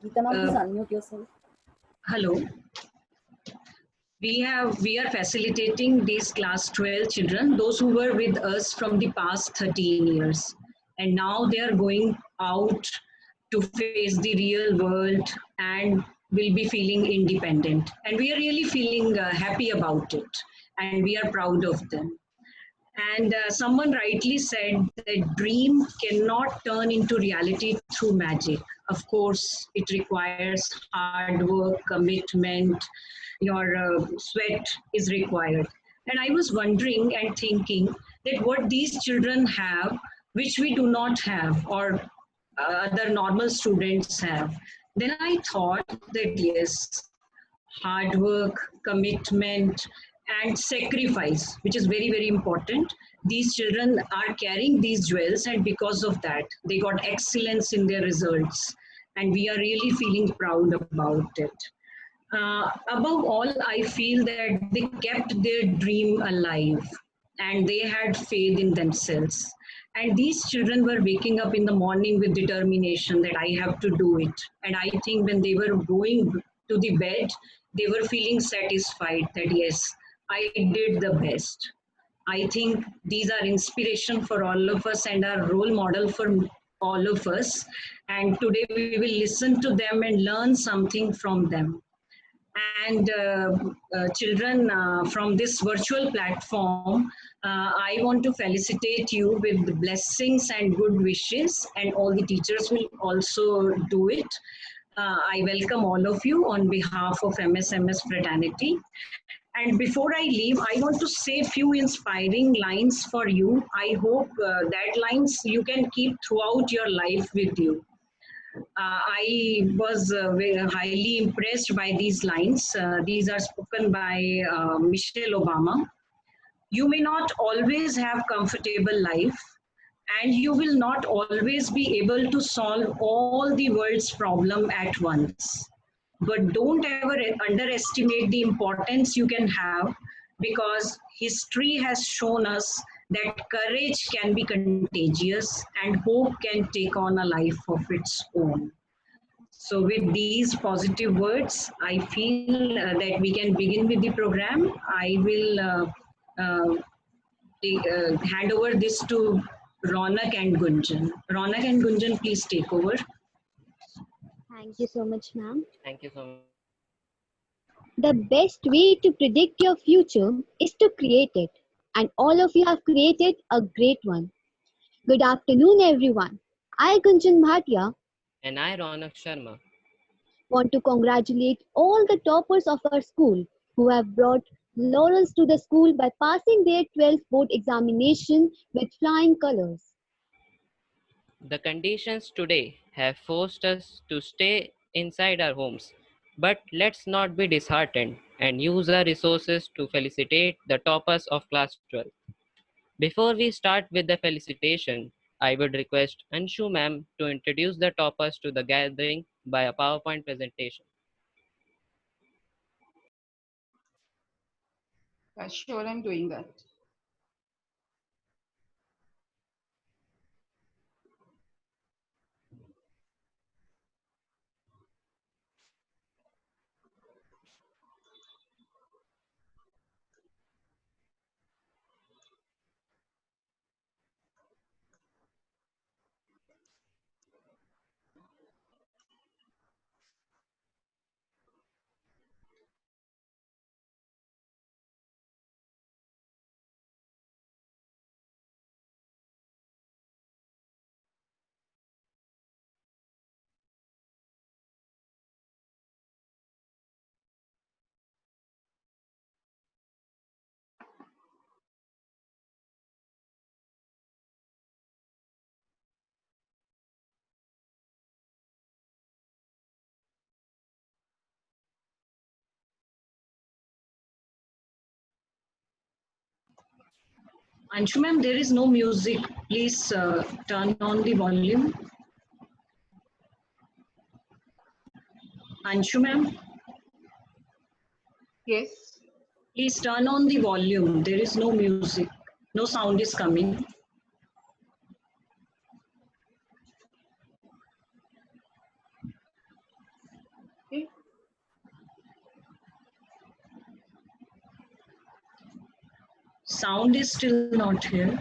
Geeta ma'am, please unmute yourself. Hello. We are facilitating these class 12 children, those who were with us from the past 13 years. And now they are going out to face the real world and will be feeling independent. And we are really feeling happy about it. And we are proud of them. And someone rightly said that dream cannot turn into reality through magic. Of course, it requires hard work, commitment, your sweat is required. And I was wondering and thinking that what these children have, which we do not have, or other normal students have. Then I thought that yes, hard work, commitment, and sacrifice, which is very, very important. These children are carrying these jewels, and because of that, they got excellence in their results. And we are really feeling proud about it. Above all, I feel that they kept their dream alive and they had faith in themselves. And these children were waking up in the morning with determination that I have to do it. And I think when they were going to the bed, they were feeling satisfied that yes, I did the best. I think these are inspiration for all of us and are role model for all of us. And today we will listen to them and learn something from them. And children from this virtual platform, I want to felicitate you with blessings and good wishes, and all the teachers will also do it. I welcome all of you on behalf of MSMS Fraternity. And before I leave, I want to say a few inspiring lines for you. I hope that lines you can keep throughout your life with you. I was very highly impressed by these lines. These are spoken by Michelle Obama. You may not always have comfortable life, and you will not always be able to solve all the world's problem at once. But don't ever underestimate the importance you can have, because history has shown us that courage can be contagious and hope can take on a life of its own. So with these positive words, I feel that we can begin with the program. I will hand over this to Ronak and Gunjan. Ronak and Gunjan, please take over. Thank you so much, ma'am. Thank you so much. The best way to predict your future is to create it, and all of you have created a great one. Good afternoon, everyone. I, Gunjan Bhatia, And I, Ronak Sharma, want to congratulate all the toppers of our school who have brought laurels to the school by passing their 12th board examination with flying colors. the conditions today have forced us to stay inside our homes. But let's not be disheartened and use our resources to felicitate the toppers of class 12. Before we start with the felicitation, I would request Anshu ma'am to introduce the toppers to the gathering by a PowerPoint presentation. Sure, I'm doing that. Anshu ma'am, there is no music. Please turn on the volume. Anshu ma'am, Yes. please turn on the volume. There is no music. No sound is coming. sound is still not here.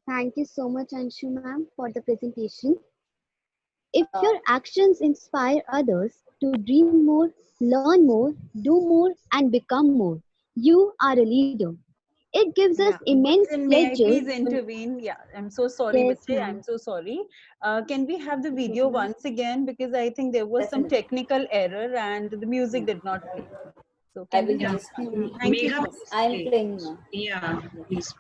Thank you so much, Anshu ma'am, for the presentation. If your actions inspire others to dream more, learn more, do more, and become more, you are a leader. It gives us Yeah. immense May I pleasure. please intervene? Yeah, I'm so sorry, Yes, Bache. ma'am. I'm so sorry. Can we have the Okay, video ma'am. once again? Because I think there was some Definitely. technical error and the music did not play. So I can will we have? just Okay, play. ma'am. Thank you Megha, so much. please I am play. playing now. Yeah, please.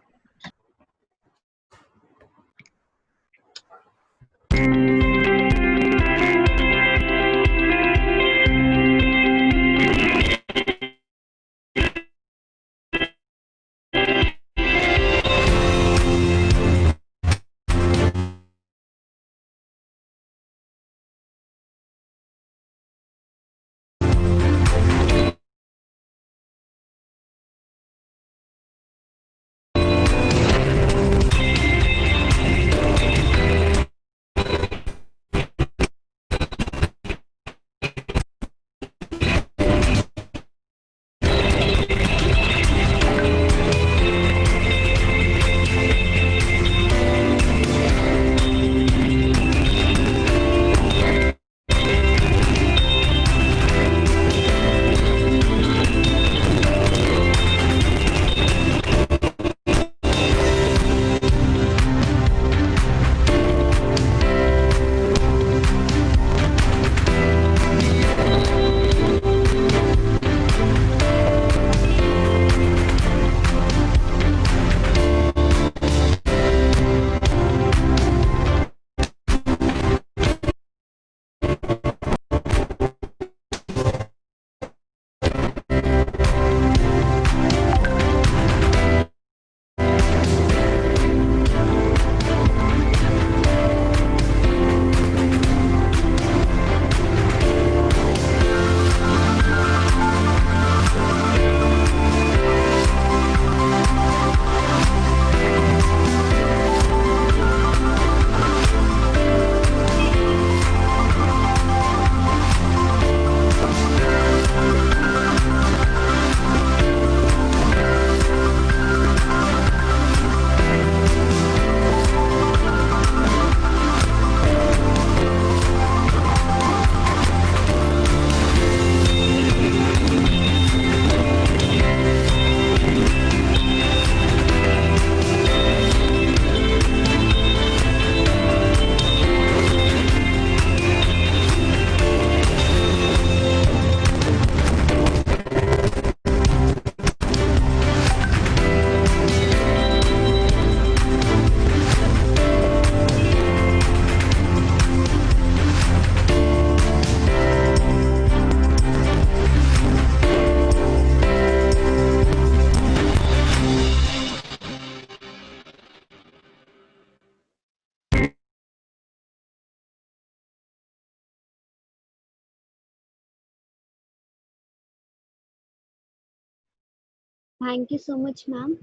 Thank you so much, ma'am.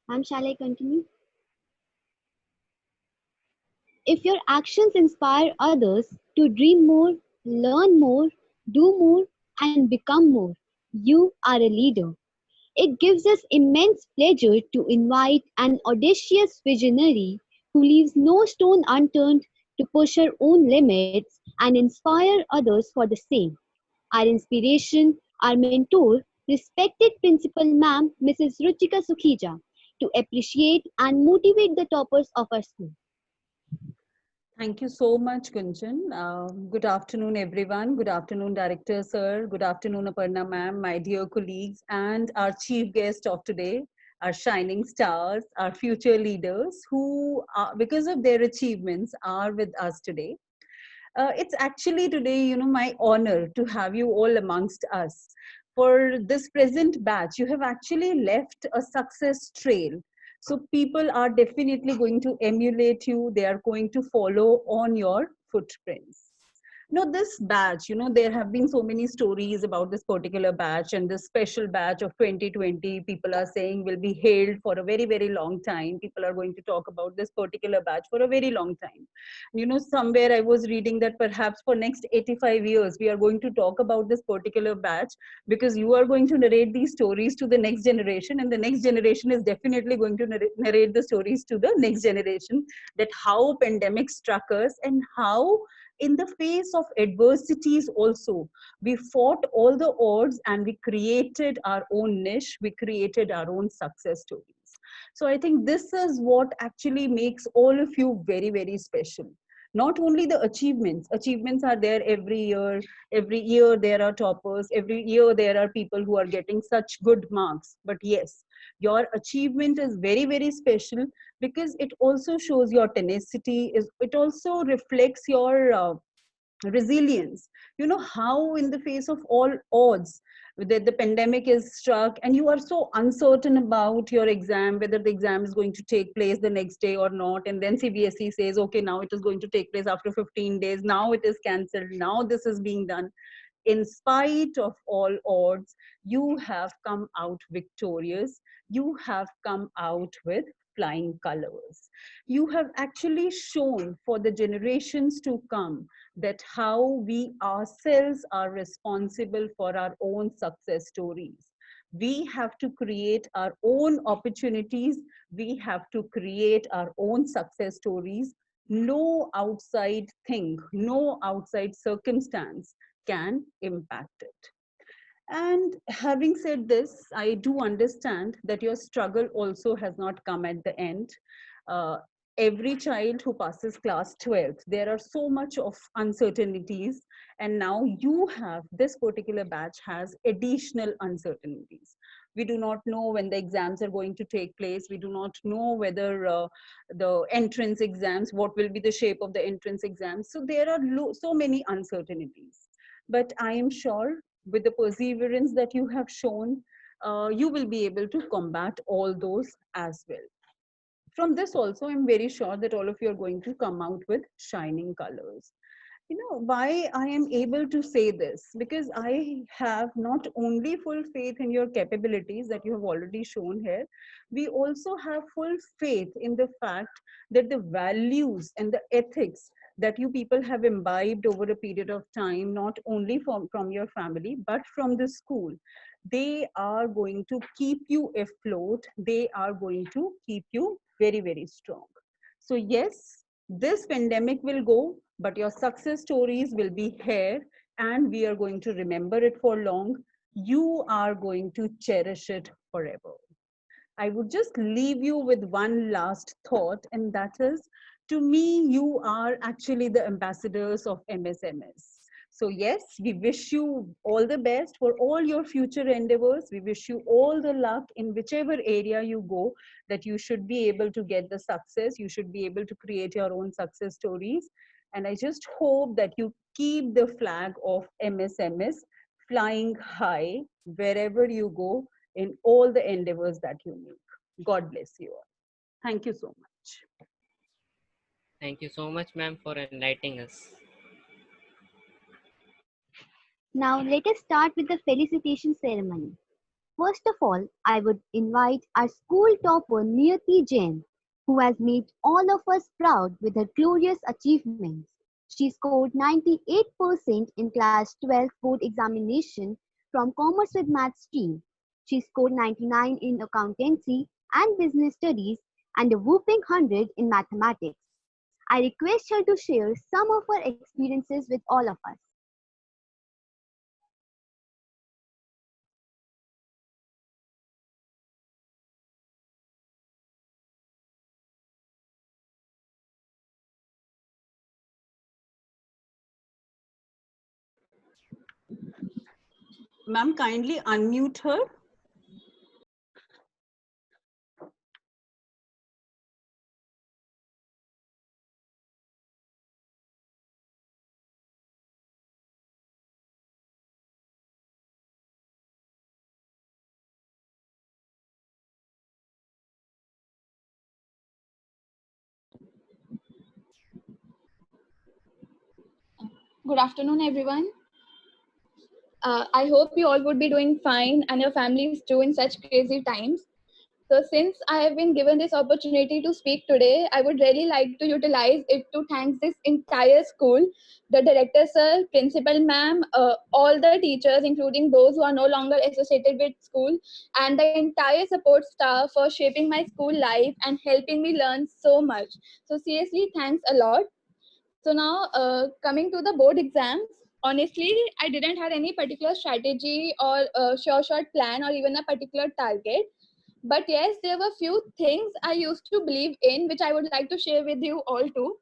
Ma'am, shall I continue? If your actions inspire others to dream more, learn more, do more, and become more, you are a leader. It gives us immense pleasure to invite an audacious visionary who leaves no stone unturned to push her own limits and inspire others for the same. Our inspiration, our mentor, respected Principal Ma'am Mrs. Ruchika Sukhija, to appreciate and motivate the toppers of our school. Thank you so much, Gunjan. Good afternoon, everyone. Good afternoon, Director Sir. Good afternoon, Aparna Ma'am, my dear colleagues, and our chief guest of today, our shining stars, our future leaders who, because of their achievements, are with us today. It's actually today, my honor to have you all amongst us. For this present batch, you have actually left a success trail. So people are definitely going to emulate you. They are going to follow on your footprints. No, this batch, there have been so many stories about this particular batch, and this special batch of 2020, people are saying will be hailed for a very, very long time. People are going to talk about this particular batch for a very long time. Somewhere I was reading that perhaps for next 85 years, we are going to talk about this particular batch, because you are going to narrate these stories to the next generation, and the next generation is definitely going to narrate the stories to the next generation, that how pandemic struck us and how in the face of adversities also we fought all the odds and we created our own niche, we created our own success stories. So I think this is what actually makes all of you very, very special. Not only the achievements are there every year there are toppers, every year there are people who are getting such good marks, but yes, your achievement is very, very special, because it also shows your tenacity, is it also reflects your resilience. How in the face of all odds, that the pandemic is struck and you are so uncertain about your exam, whether the exam is going to take place the next day or not, and then CBSE says, okay, now it is going to take place after 15 days, now it is cancelled, now this is being done. In spite of all odds, you have come out victorious. You have come out with flying colors. You have actually shown for the generations to come that how we ourselves are responsible for our own success stories. We have to create our own opportunities. We have to create our own success stories. No outside thing, no outside circumstance can impact it. And having said this, I do understand that your struggle also has not come at the end. Uh, every child who passes class 12th, there are so much of uncertainties, and now you have, this particular batch has additional uncertainties. We do not know when the exams are going to take place. We do not know whether the entrance exams, what will be the shape of the entrance exams. So there are so many uncertainties. But I am sure with the perseverance that you have shown, you will be able to combat all those as well. From this also, I'm very sure that all of you are going to come out with shining colors. Why I am able to say this? Because I have not only full faith in your capabilities that you have already shown here, we also have full faith in the fact that the values and the ethics that you people have imbibed over a period of time, not only from your family, but from the school, they are going to keep you afloat. They are going to keep you very, very strong. So yes, this pandemic will go, but your success stories will be here, and we are going to remember it for long. You are going to cherish it forever. I would just leave you with one last thought, and that is, to me, you are actually the ambassadors of MSMS. So yes, we wish you all the best for all your future endeavors. We wish you all the luck in whichever area you go, that you should be able to get the success. You should be able to create your own success stories. And I just hope that you keep the flag of MSMS flying high wherever you go, in all the endeavors that you make. God bless you all. Thank you so much. Thank you so much, ma'am, for enlightening us. Now let us start with the felicitation ceremony. First of all, I would invite our school topper Niyati Jain, who has made all of us proud with her glorious achievements. She scored 98% in class 12 board examination from Commerce with Maths stream. She scored 99 in accountancy and business studies and a whopping 100 in mathematics. I request her to share some of her experiences with all of us. Ma'am, kindly unmute her. Good afternoon, everyone. I hope you all would be doing fine and your families too in such crazy times. So, since I have been given this opportunity to speak today, I would really like to utilize it to thank this entire school, the director sir, principal ma'am, all the teachers, including those who are no longer associated with school, and the entire support staff for shaping my school life and helping me learn so much. So, seriously, thanks a lot. So now, coming to the board exams, honestly, I didn't have any particular strategy or short plan or even a particular target. But yes, there were few things I used to believe in, which I would like to share with you all too.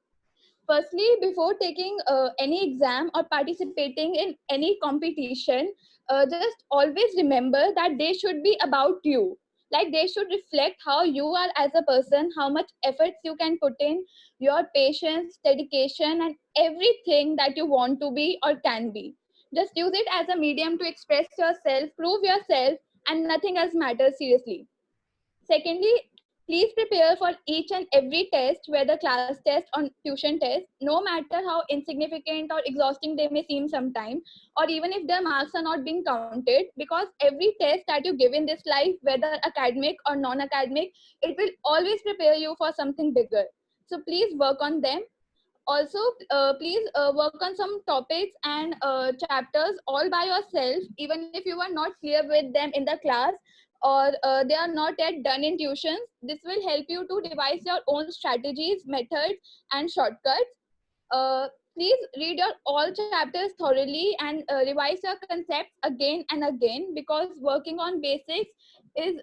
Firstly, before taking any exam or participating in any competition, just always remember that they should be about you. Like they should reflect how you are as a person, how much efforts you can put in, your patience, dedication, and everything that you want to be or can be. Just use it as a medium to express yourself, prove yourself, and nothing else matters seriously. Secondly, please prepare for each and every test, whether class test or tuition test, no matter how insignificant or exhausting they may seem sometimes, or even if their marks are not being counted, because every test that you give in this life, whether academic or non-academic, it will always prepare you for something bigger. So please work on them. Also, please work on some topics and chapters all by yourself, even if you are not clear with them in the class, or they are not yet done in tuitions. This will help you to devise your own strategies, methods, and shortcuts. uh, Please read your all chapters thoroughly and revise your concepts again and again, because working on basics is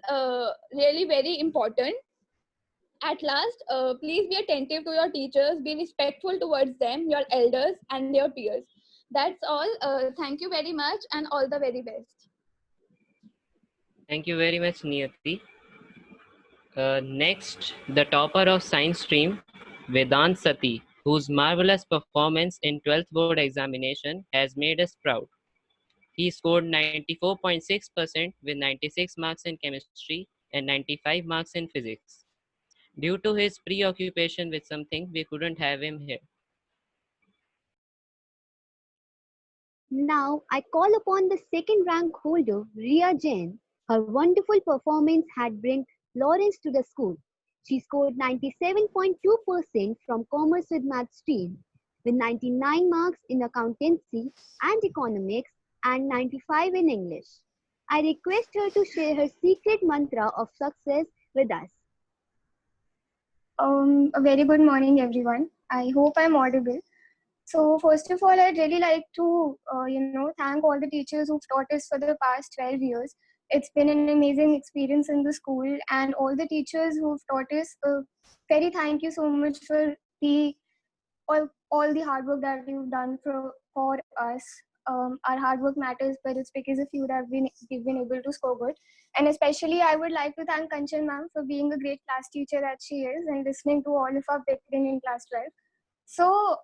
really very important. At last, please be attentive to your teachers, be respectful towards them, your elders, and your peers. That's all. Thank you very much, and all the very best. Thank you very much, Niyati. Next, the topper of science stream, Vedant Sati, whose marvelous performance in 12th board examination has made us proud. He scored 94.6% with 96 marks in chemistry and 95 marks in physics. Due to his preoccupation with something, we couldn't have him here. Now I call upon the second rank holder, Ria Jain. Her wonderful performance had brought Lawrence to the school. She scored 97.2% from Commerce with Maths stream, with 99 marks in accountancy and economics and 95 in English. I request her to share her secret mantra of success with us. A very good morning, everyone. I hope I'm audible. So first of all, I'd really like to, thank all the teachers who've taught us for the past 12 years. It's been an amazing experience in the school, and all the teachers who've taught us, very thank you so much for the all the hard work that you've done for us. Our hard work matters, but it's because of you that we've been able to score good. And especially, I would like to thank Kanchan ma'am for being a great class teacher that she is and listening to all of our bickering in class 12. So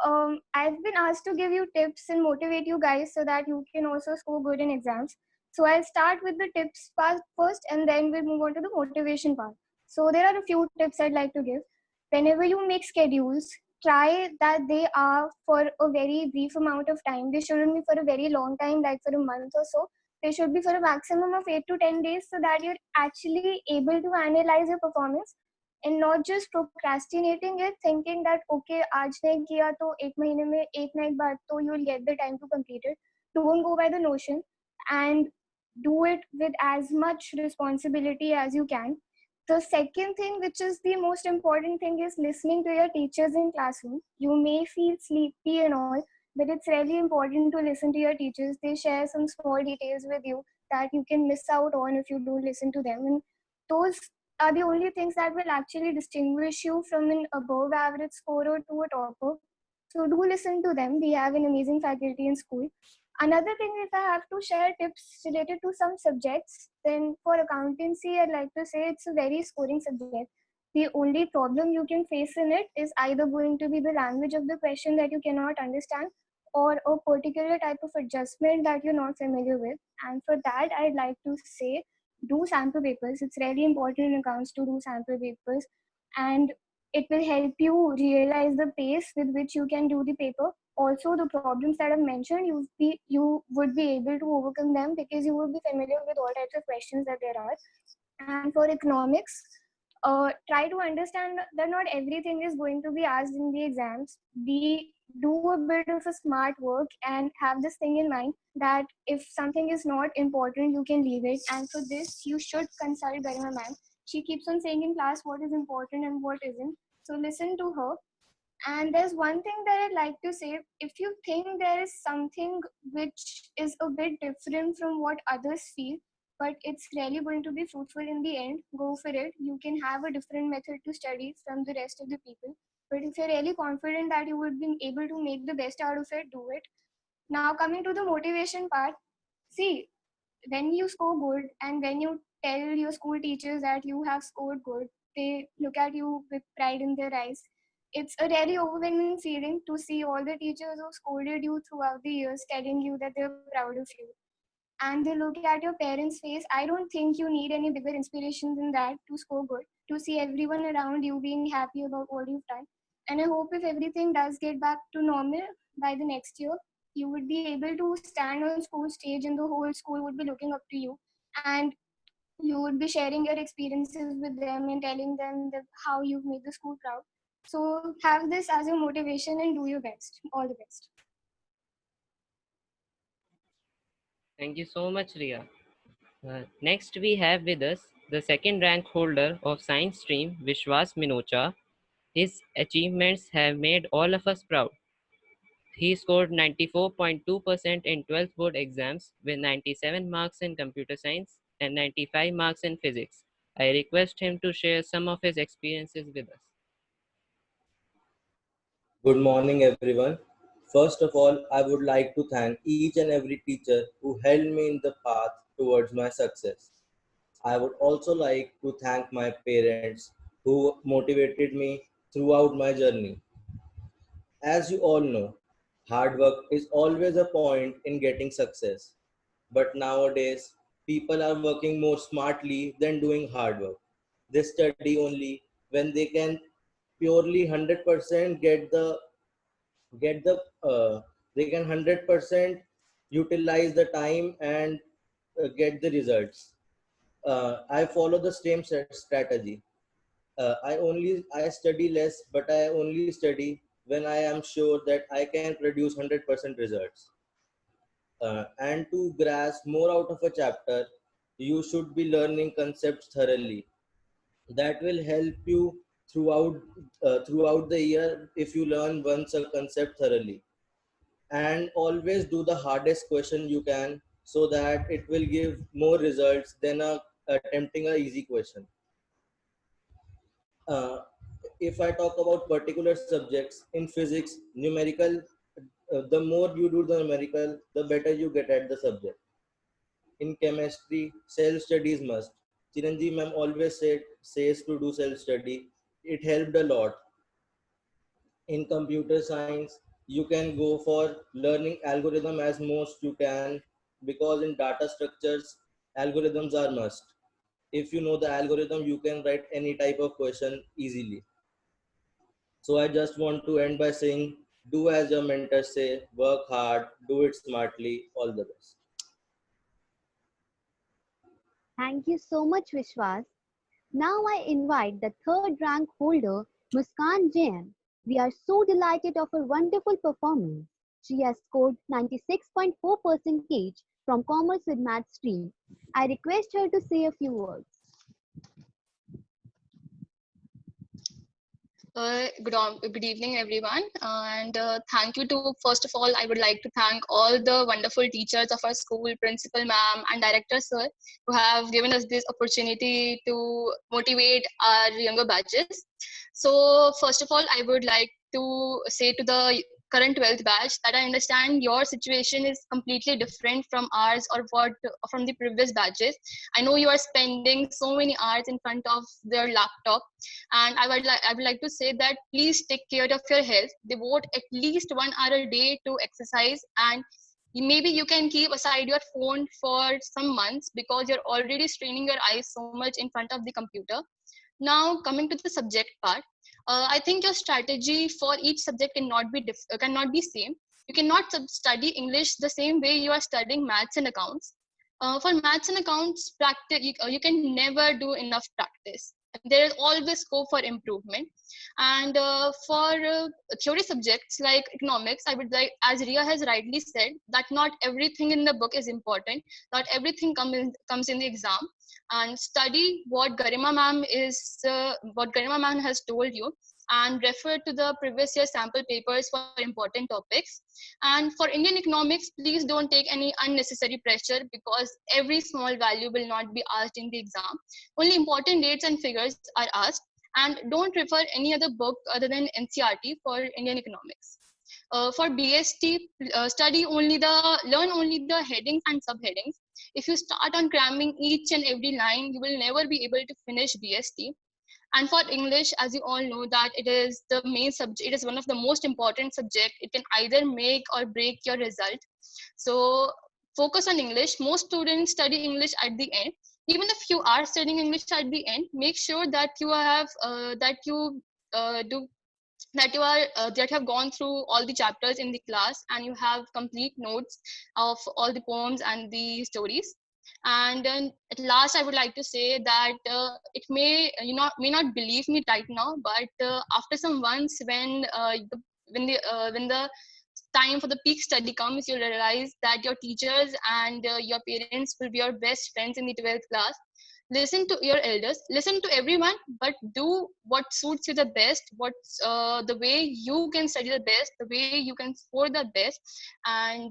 I've been asked to give you tips and motivate you guys so that you can also score good in exams. So I'll start with the tips part first, and then we'll move on to the motivation part. So there are a few tips I'd like to give. Whenever you make schedules, try that they are for a very brief amount of time. They shouldn't be for a very long time, like for a month or so. They should be for a maximum of 8 to 10 days so that you're actually able to analyze your performance and not just procrastinating it, thinking that okay, आज नहीं किया तो एक महीने में एक ना एक बार तो you'll get the time to complete it. Don't go by the notion and do it with as much responsibility as you can. The second thing, which is the most important thing, is listening to your teachers in classroom. You may feel sleepy and all, but it's really important to listen to your teachers. They share some small details with you that you can miss out on if you don't listen to them. And those are the only things that will actually distinguish you from an above average scorer to a topper. So do listen to them. We have an amazing faculty in school. Another thing, if I have to share tips related to some subjects, then for accountancy, I'd like to say it's a very scoring subject. The only problem you can face in it is either going to be the language of the question that you cannot understand, or a particular type of adjustment that you're not familiar with. And for that, I'd like to say do sample papers. It's really important in accounts to do sample papers, and it will help you realize the pace with which you can do the paper. Also, the problems that I've mentioned, you would be able to overcome them because you will be familiar with all types of questions that there are. And for economics, try to understand that not everything is going to be asked in the exams. Do a bit of a smart work and have this thing in mind that if something is not important, you can leave it. And for this, you should consult Garima ma'am. She keeps on saying in class what is important and what isn't. So listen to her. And there's one thing that I'd like to say. If you think there is something which is a bit different from what others feel, but it's really going to be fruitful in the end, go for it. You can have a different method to study from the rest of the people. But if you're really confident that you would be able to make the best out of it, do it. Now, coming to the motivation part, see, when you score good and when you tell your school teachers that you have scored good, they look at you with pride in their eyes. It's a really overwhelming feeling to see all the teachers who scolded you throughout the years telling you that they're proud of you. And they look at your parents' face. I don't think you need any bigger inspiration than that to score good, to see everyone around you being happy about what you've done. And I hope if everything does get back to normal by the next year, you would be able to stand on school stage and the whole school would be looking up to you. And you would be sharing your experiences with them and telling them that how you've made the school proud. So have this as your motivation and do your best. All the best. Thank you so much, Ria. Next, we have with us the second rank holder of Science Stream, Vishwas Minocha. His achievements have made all of us proud. He scored 94.2% in 12th board exams with 97 marks in computer science and 95 marks in physics. I request him to share some of his experiences with us. Good morning, everyone. First of all, I would like to thank each and every teacher who held me in the path towards my success. I would also like to thank my parents who motivated me throughout my journey. As you all know, hard work is always a point in getting success. But nowadays, people are working more smartly than doing hard work. They study only when they can purely 100% get the they can 100% utilize the time and get the results. I follow the same strategy. I study less, but I only study when I am sure that I can produce 100% results. And to grasp more out of a chapter, you should be learning concepts thoroughly. That will help you throughout the year if you learn once a concept thoroughly. And always do the hardest question you can so that it will give more results than attempting a easy question. uh, if I talk about particular subjects in physics, numerical, the more you do the numerical, the better you get at the subject. In chemistry, self study is must. Chiranjeev ma'am always says to do self study. It helped a lot. In computer science, you can go for learning algorithm as most you can, because in data structures, algorithms are must. If you know the algorithm, you can write any type of question easily. So I just want to end by saying, do as your mentors say, work hard, do it smartly, all the best. Thank you so much, Vishwas. Now I invite the third rank holder, Muskan Jain. We are so delighted of her wonderful performance. She has scored 96.4 percentage from Commerce with Math stream. I request her to say a few words. Good evening, everyone. And thank you to, first of all, I would like to thank all the wonderful teachers of our school, principal ma'am and director sir, who have given us this opportunity to motivate our younger batches. So first of all, I would like to say to the current 12th batch that I understand your situation is completely different from ours or what from the previous batches. I know you are spending so many hours in front of their laptop, and I would like to say that please take care of your health. Devote at least 1 hour a day to exercise, and maybe you can keep aside your phone for some months because you're already straining your eyes so much in front of the computer. Now coming to the subject part, I think your strategy for each subject cannot be same. You cannot study English the same way you are studying maths and accounts. For maths and accounts, practice you can never do enough practice. There is always scope for improvement. And for theory subjects like economics, I would like, as Ria has rightly said, that not everything in the book is important. Not everything comes in the exam. And study what Garima ma'am has told you, and refer to the previous year sample papers for important topics. And for Indian economics, please don't take any unnecessary pressure because every small value will not be asked in the exam. Only important dates and figures are asked, and don't refer any other book other than NCRT for Indian economics. For BST, learn only the headings and subheadings. If you start on cramming each and every line, you will never be able to finish BST. And for English, as you all know, that it is the main subject, it is one of the most important subject. It can either make or break your result. So focus on English. Most students study English at the end. Even if you are studying English at the end, make sure that you have that you do that you are that you have gone through all the chapters in the class, and you have complete notes of all the poems and the stories. And then at last, I would like to say that it may not believe me right now, but after some months, when the time for the peak study comes, you'll realize that your teachers and your parents will be your best friends in the 12th class. Listen to your elders, listen to everyone, but do what suits you the best, what's the way you can study the best, the way you can score the best. And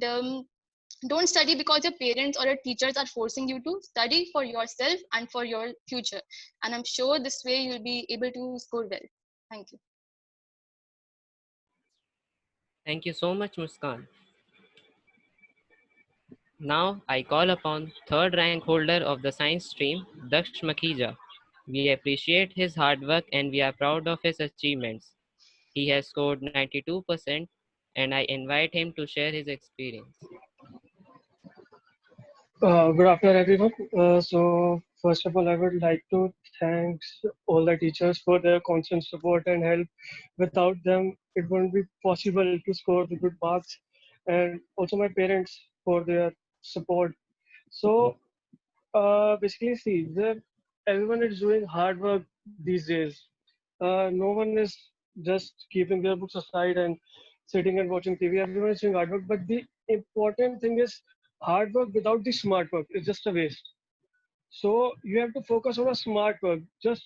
don't study because your parents or your teachers are forcing you to. Study for yourself and for your future, and I'm sure this way you'll be able to score well. Thank you. Thank you so much, Muskan. Now I call upon third rank holder of the science stream, Daksh Makhija. We appreciate his hard work and we are proud of his achievements. He has scored 92% and I invite him to share his experience. Good afternoon, everyone. First of all, I would like to thank all the teachers for their constant support and help. Without them, it wouldn't be possible to score the good marks, and also my parents for their support. So, basically, see, everyone is doing hard work these days. No one is just keeping their books aside and sitting and watching TV. Everyone is doing hard work, but the important thing is hard work without the smart work is just a waste. So you have to focus on a smart work. Just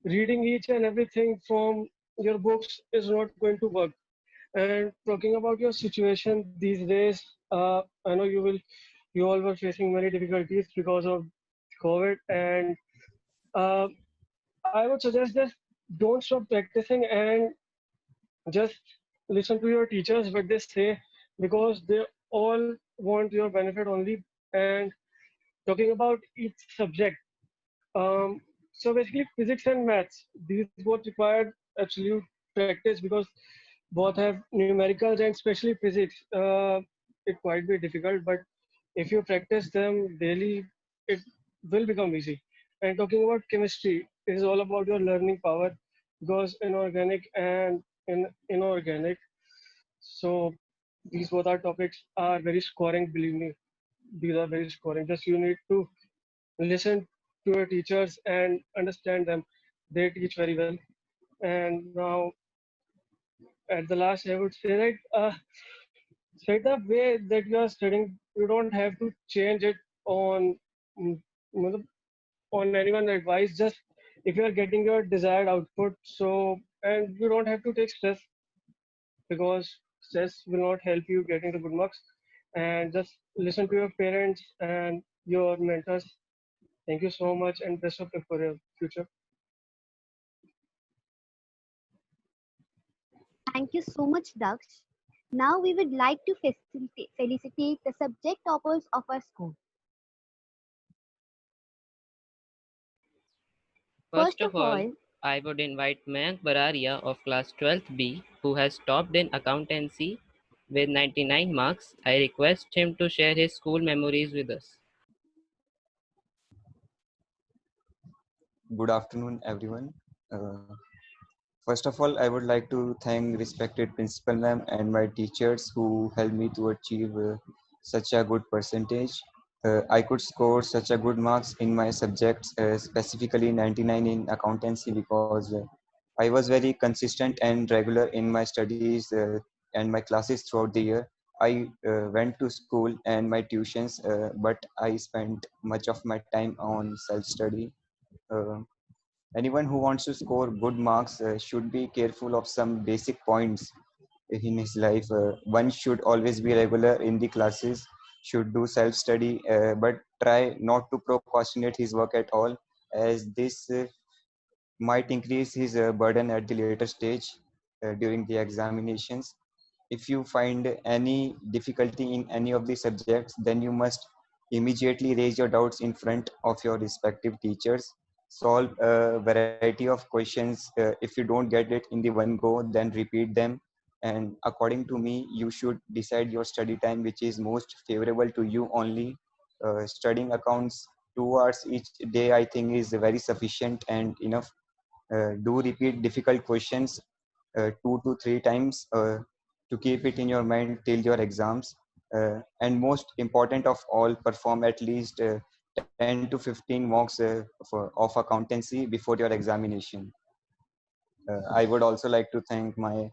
reading each and everything from your books is not going to work. And talking about your situation these days, I know you all were facing many difficulties because of COVID, and uh, I would suggest that don't stop practicing and just listen to your teachers what they say, because they all want your benefit only. And talking about each subject, so basically physics and maths, these both require absolute practice because both have numericals, and especially physics. It might be difficult, but if you practice them daily, it will become easy. And talking about chemistry, it is all about your learning power because inorganic and inorganic. So these both are topics are very scoring. Believe me, these are very scoring. Just you need to listen to your teachers and understand them. They teach very well. And now, at the last, I would say that set the way that you are studying, you don't have to change it on mm, matlab, on anyone's advice. Just if you are getting your desired output, so and you don't have to take stress because stress will not help you getting the good marks. And just listen to your parents and your mentors. Thank you so much, and best of luck for your future. Thank you so much, Daksh. Now we would like to felicitate the subject toppers of our school. First First of of all, all, I would invite Mayank Bararia of class 12th B, who has topped in accountancy with 99 marks. I request him to share his school memories with us. Good afternoon, everyone. First of all, I would like to thank respected principal ma'am and my teachers who helped me to achieve such a good percentage. I could score such a good marks in my subjects, specifically 99 in accountancy, because I was very consistent and regular in my studies and my classes throughout the year. I went to school and my tuitions, but I spent much of my time on self-study. Uh, Anyone who wants to score good marks should be careful of some basic points in his life. One should always be regular in the classes, should do self study, but try not to procrastinate his work at all, as this might increase his burden at the later stage during the examinations. If you find any difficulty in any of the subjects, then you must immediately raise your doubts in front of your respective teachers. Solve a variety of questions. If you don't get it in the one go, then repeat them. And according to me, you should decide your study time which is most favorable to you only. Studying accounts 2 hours each day, I think, is very sufficient and enough. Do repeat difficult questions 2 to 3 times to keep it in your mind till your exams. And most important of all, perform at least 10 to 15 mocks of accountancy before your examination. I would also like to thank my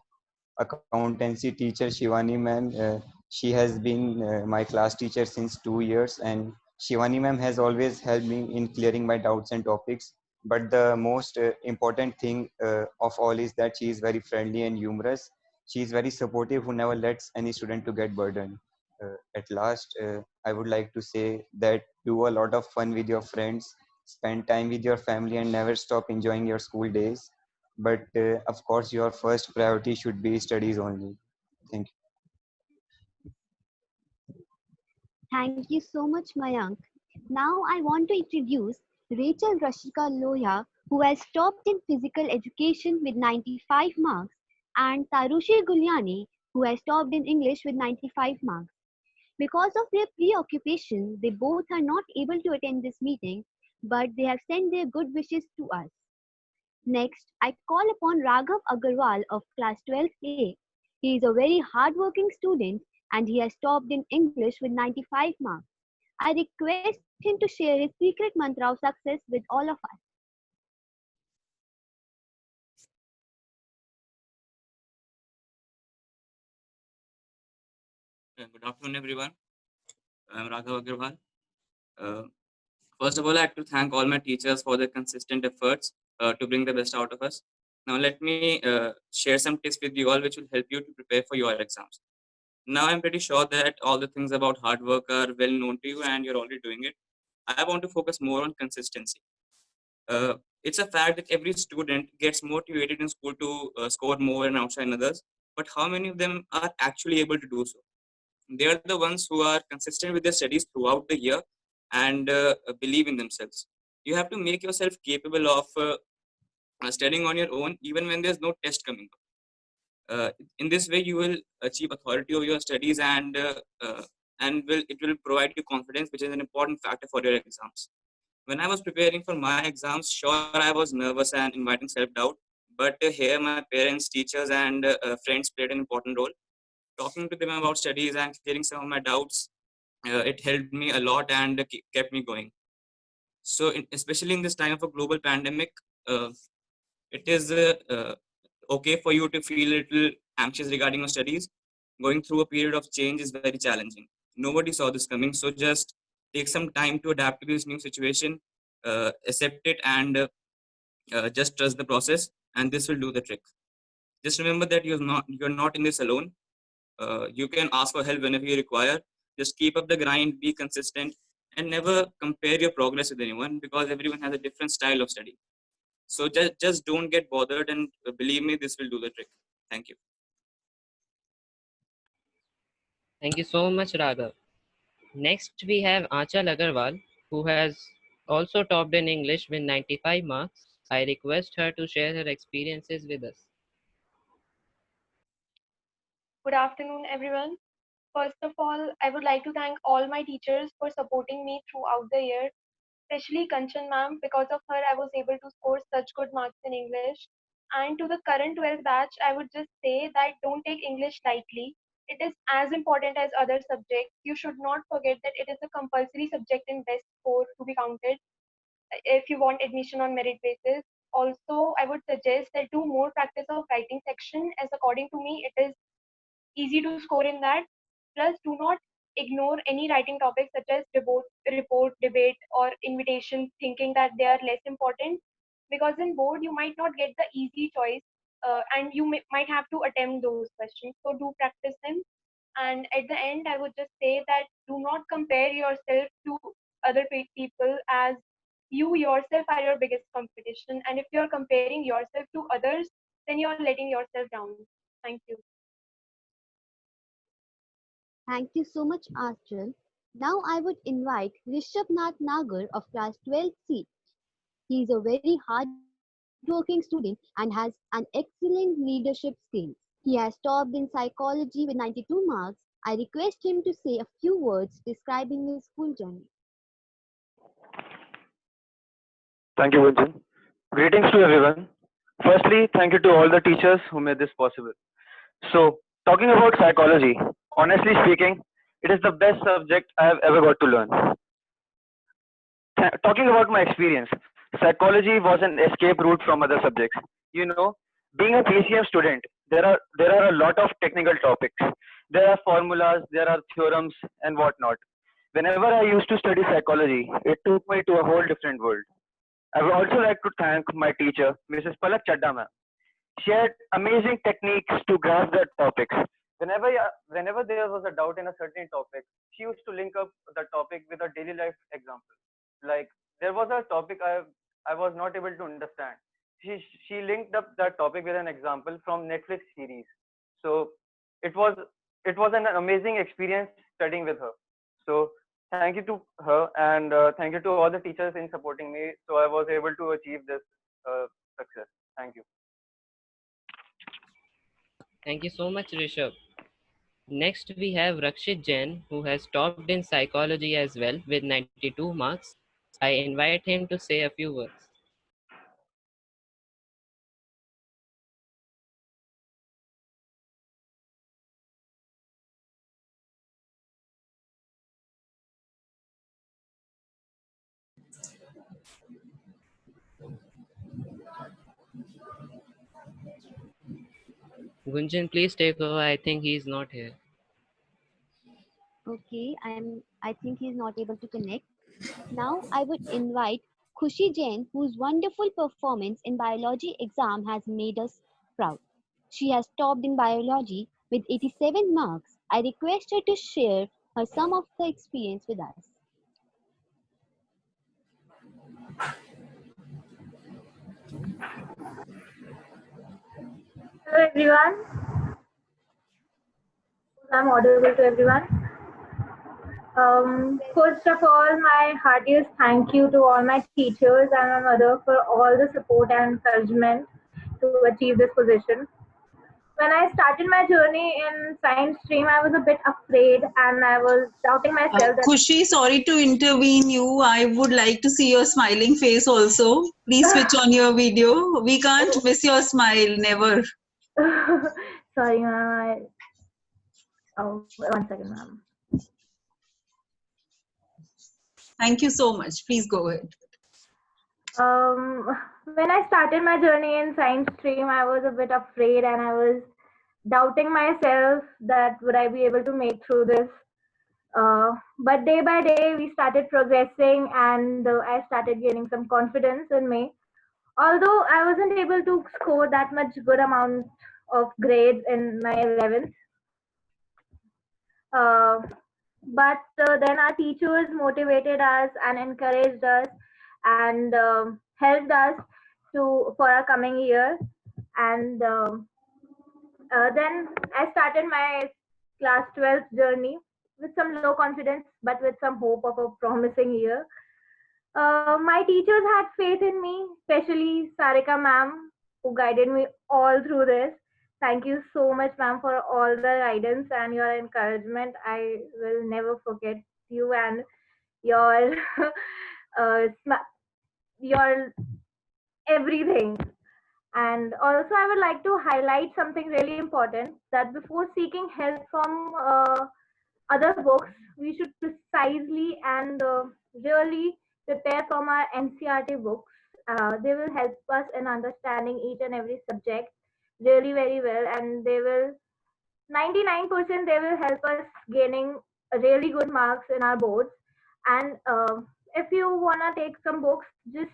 accountancy teacher Shivani ma'am. She has been my class teacher since 2 years, and Shivani ma'am has always helped me in clearing my doubts and topics. But the most important thing of all is that she is very friendly and humorous. She is very supportive, who never lets any student to get burdened. At last, I would like to say that do a lot of fun with your friends, spend time with your family, and never stop enjoying your school days. But of course, your first priority should be studies only. Thank you. thank you so much, Mayank. Now I want to introduce Rachel Rashika Loya, who has topped in physical education with 95 marks, and Tarushi Gulyani, who has topped in English with 95 marks. Because of their preoccupation, they both are not able to attend this meeting, but they have sent their good wishes to us. Next, I call upon Raghav Agarwal of class 12A. He is a very hardworking student and he has topped in English with 95 marks. I request him to share his secret mantra of success with all of us. Good afternoon, everyone. I'm Raghav Agarwal. Uh, First of all, I'd like to thank all my teachers for their consistent efforts to bring the best out of us. Now, let me share some tips with you all which will help you to prepare for your exams. Now, I'm pretty sure that all the things about hard work are well known to you and you're already doing it. I want to focus more on consistency. It's a fact that every student gets motivated in school to score more and outshine others, but how many of them are actually able to do so? They are the ones who are consistent with their studies throughout the year and believe in themselves. You have to make yourself capable of studying on your own even when there's no test coming up. In this way you will achieve authority over your studies and it will provide you confidence, which is an important factor for your exams. When I was preparing for my exams, sure, I was nervous and inviting self-doubt, but here my parents, teachers, and friends played an important role. Talking to them about studies and clearing some of my doubts, it helped me a lot and kept me going. So especially in this time of a global pandemic, it is okay for you to feel a little anxious regarding your studies. Going through a period of change is very challenging. Nobody saw this coming, so just take some time to adapt to this new situation, accept it, and just trust the process, and this will do the trick. Just remember that you're not in this alone. You can ask for help whenever you require. Just keep up the grind, be consistent, and never compare your progress with anyone, because everyone has a different style of study. So just don't get bothered, and believe me, this will do the trick. Thank you. Thank you so much, Raghav. Next, we have Aanchal Agarwal, who has also topped in English with 95 marks. I request her to share her experiences with us. Good afternoon, everyone. First of all, I would like to thank all my teachers for supporting me throughout the year, especially Kanchan ma'am. Because of her, I was able to score such good marks in English. And to the current 12th batch, I would just say that don't take English lightly. It is as important as other subjects. You should not forget that it is a compulsory subject in best score to be counted if you want admission on merit basis. Also, I would suggest that do more practice of writing section, as according to me, it is easy to score in that. Plus, do not ignore any writing topics such as report, debate, or invitation, thinking that they are less important. Because in board, you might not get the easy choice, and you might have to attempt those questions. So do practice them. And at the end, I would just say that do not compare yourself to other people, as you yourself are your biggest competition. And if you're comparing yourself to others, then you're letting yourself down. Thank you. Thank you so much, Achal. Now I would invite Rishabh Nath Nagar of class 12C. He is a very hardworking student and has an excellent leadership skills. He has topped in psychology with 92 marks. I request him to say a few words describing his school journey. Thank you, Gunjan. Greetings to everyone. Firstly, thank you to all the teachers who made this possible. So, talking about psychology, honestly speaking, it is the best subject I have ever got to learn. Talking about my experience, psychology was an escape route from other subjects. You know, being a PCM student, there are a lot of technical topics. There are formulas, there are theorems, and whatnot. Whenever I used to study psychology, it took me to a whole different world. I would also like to thank my teacher, Mrs. Palak Chadda ma'am. She had amazing techniques to grasp the topics. Whenever there was a doubt in a certain topic, she used to link up the topic with a daily life example. Like there was a topic I was not able to understand. She linked up that topic with an example from Netflix series. So it was it was an amazing experience studying with her. So thank you to her, and thank you to all the teachers in supporting me. So I was able to achieve this success. Thank you. Thank you so much, Rishabh. Next, we have Rakshit Jain, who has topped in psychology as well with 92 marks. I invite him to say a few words. Gunjan, please take over. I think he is not here. Okay, I think he's not able to connect. Now I would invite Khushi Jain, whose wonderful performance in biology exam has made us proud. She has topped in biology with 87 marks. I request her to share her some of the experience with us. Hello everyone. I'm audible to everyone. First of all, my heartiest thank you to all my teachers and my mother for all the support and encouragement to achieve this position. When I started my journey in science stream, I was a bit afraid and I was doubting myself. Khushi, sorry to intervene you. I would like to see your smiling face also. Please switch on your video. We can't miss your smile, never. Sorry, ma'am. Oh, 1 second, ma'am. Thank you so much. Please go ahead. When I started my journey in science stream, I was a bit afraid and I was doubting myself that would I be able to make through this. But day by day, we started progressing and I started gaining some confidence in me. Although I wasn't able to score that much good amount of grades in my 11th, uh, but then our teachers motivated us and encouraged us and helped us to for our coming year. And then I started my class 12th journey with some low confidence, but with some hope of a promising year. My teachers had faith in me, especially Sarika ma'am, who guided me all through this. Thank you so much, ma'am, for all the guidance and your encouragement. I will never forget you and your your everything. And also, I would like to highlight something really important that before seeking help from other books, we should precisely and really prepare from our NCRT books. They will help us in understanding each and every subject really very well, and they will 99% they will help us gaining really good marks in our boards. And if you wanna take some books, just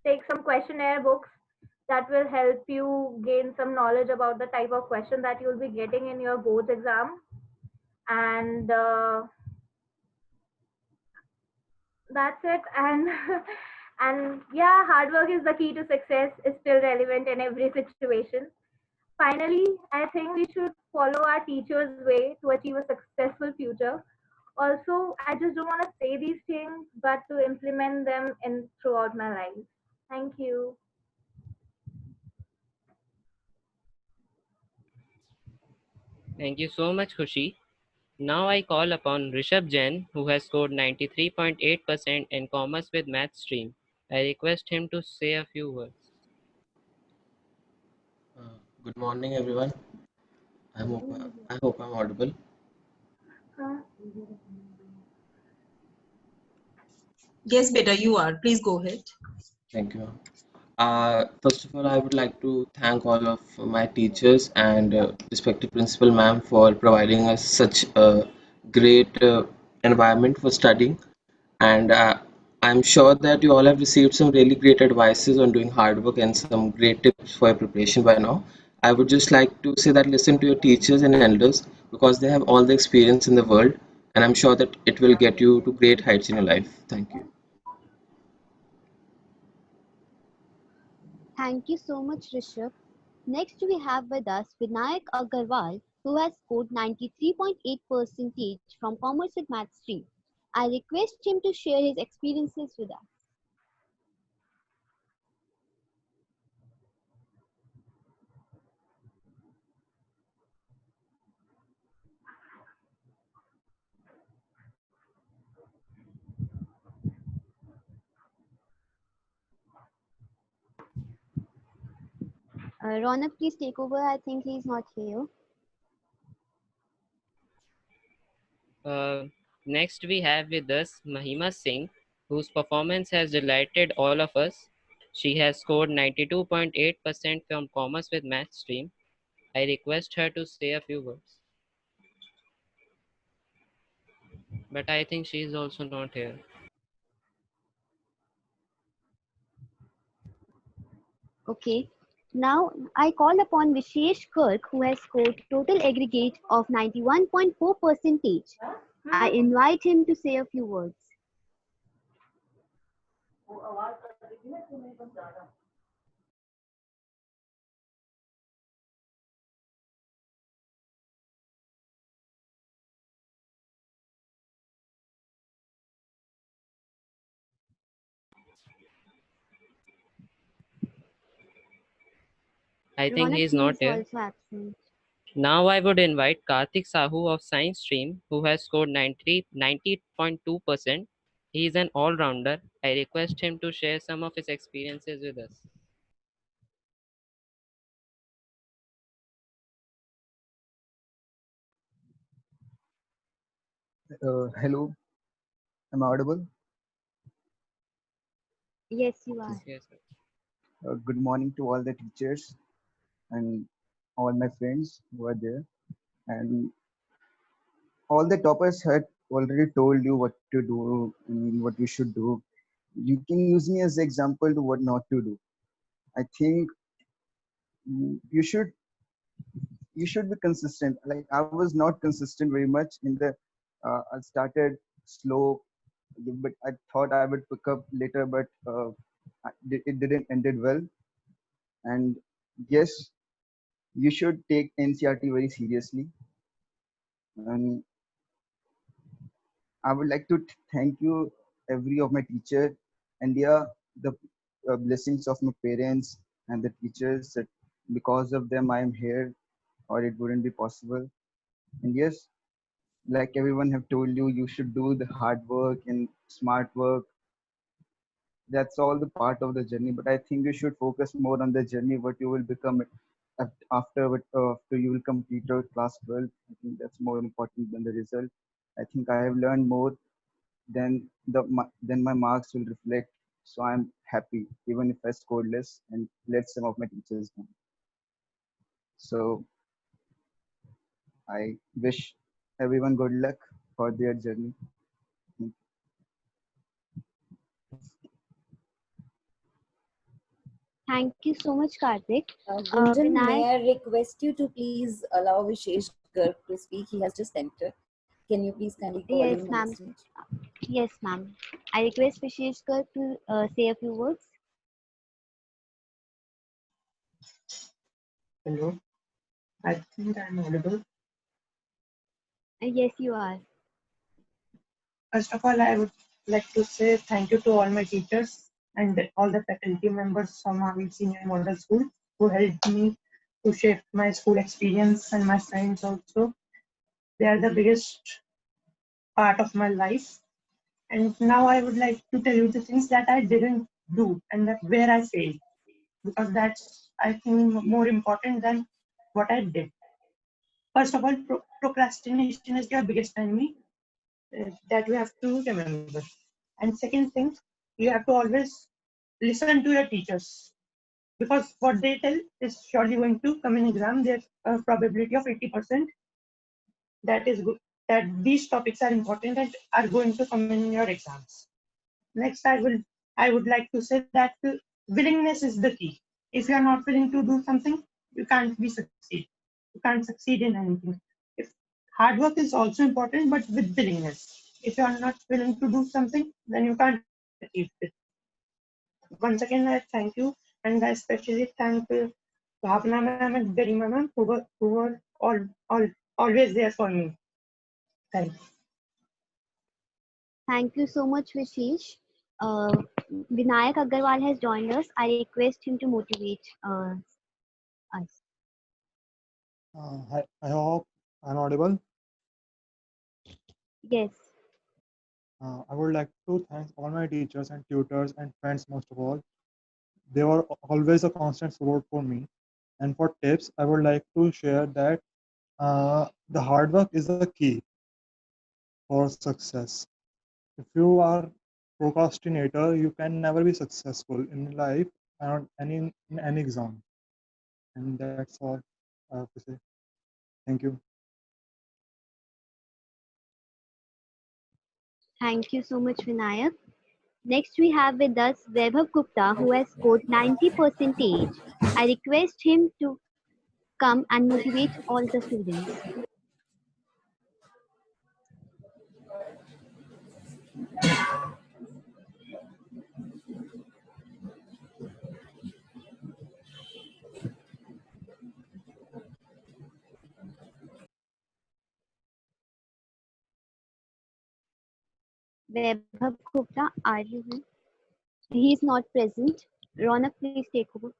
take some questionnaire books that will help you gain some knowledge about the type of question that you'll be getting in your boards exam. And that's it. And and yeah, hard work is the key to success, is still relevant in every situation. Finally, I think we should follow our teachers way to achieve a successful future. Also, I just don't want to say these things but to implement them in throughout my life. Thank you. Thank you so much, Khushi. Now I call upon Rishabh Jain, who has scored 93.8% in Commerce with Math stream. I request him to say a few words. Good morning, everyone. I hope I'm audible. Yes, better you are. Please go ahead. Thank you. First of all, I would like to thank all of my teachers and respected principal ma'am for providing us such a great environment for studying. And I'm sure that you all have received some really great advices on doing hard work and some great tips for your preparation by now. I would just like to say that listen to your teachers and elders because they have all the experience in the world, and I'm sure that it will get you to great heights in your life. Thank you. Thank you so much, Rishabh. Next, we have with us Vinayak Agarwal, who has scored 93.8% from Commerce with Math stream. I request him to share his experiences with us. Ronak, please take over. I think he's not here. Next, we have with us Mahima Singh, whose performance has delighted all of us. She has scored 92.8% from Commerce with Math stream. I request her to say a few words. But I think she is also not here. Okay. Now, I call upon Vishesh Kirk, who has scored total aggregate of 91.4%. I invite him to say a few words. I think Ronak, he is he not is here. also absent. Now I would invite Karthik Sahu of Science stream, who has scored 90.2%. He is an all-rounder. I request him to share some of his experiences with us. Hello, am I audible? Yes, you are. Yes, sir. Good morning to all the teachers and all my friends who are there. And all the toppers had already told you what to do and what you should do. You can use me as an example to what not to do. I think you should be consistent. Like I was not consistent very much in the. I started slow, but I thought I would pick up later, but it didn't ended well. And yes, you should take NCRT very seriously. And I would like to thank you, every of my teacher, and yeah, the blessings of my parents and the teachers. That because of them, I am here, or it wouldn't be possible. And yes, like everyone have told you, you should do the hard work and smart work. That's all the part of the journey. But I think you should focus more on the journey, what you will become after you will complete your class 12. I think that's more important than the result. I think I have learned more then my marks will reflect. So I'm happy, even if I scored less and let some of my teachers down. So I wish everyone good luck for their journey. Thank you so much, Karthik. Gunjan, may Vinayak, I request you to please allow Vishesh Garg to speak? He has just entered. Can you please kindly call yes, him on the ma'am. stage? Yes, ma'am. I request Visheshkar to say a few words. Hello, I think I'm audible. Yes, you are. First of all, I would like to say thank you to all my teachers and all the faculty members from Mahavir Senior Model School who helped me to shape my school experience, and my friends also. They are the biggest part of my life. And now I would like to tell you the things that I didn't do and that where I failed, because that's, I think, more important than what I did. First of all, procrastination is your biggest enemy. That you have to remember. And second thing, you have to always listen to your teachers, because what they tell is surely going to come in exam. There's a probability of 80% that is good, that these topics are important and are going to come in your exams. Next, I would like to say that willingness is the key. If you are not willing to do something, you can't succeed. You can't succeed in anything. If hard work is also important, but with willingness. If you are not willing to do something, then you can't achieve it. Once again, I thank you, and I especially thank Bhavna ma'am and Garima ma'am who were always there for me. Thank you. Thank you so much, Vishesh. Vinayak Agarwal has joined us. I request him to motivate us. I hope I'm audible. Yes. I would like to thank all my teachers and tutors and friends most of all. They were always a constant support for me. And for tips, I would like to share that the hard work is the key for success. If you are procrastinator, you can never be successful in life and in any exam. And that's all I have to say. Thank you. Thank you so much, Vinayak. Next, we have with us Vaibhav Gupta, who has scored 90%. I request him to come and motivate all the students. Vaibhav Gupta, are you here? He is not present. Ronak, please take over.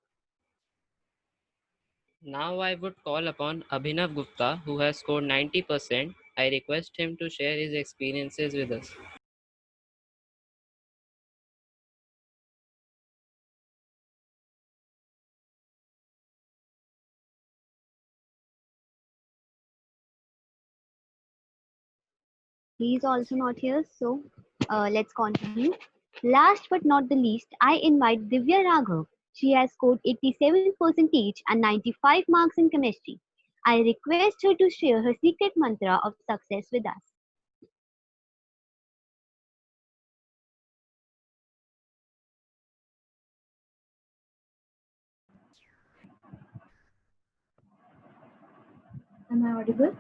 Now I would call upon Abhinav Gupta, who has scored 90%. I request him to share his experiences with us. He is also not here, so let's continue. Last but not the least, I invite Divya Raghav. She has scored 87% and 95 marks in chemistry. I request her to share her secret mantra of success with us. Am I audible?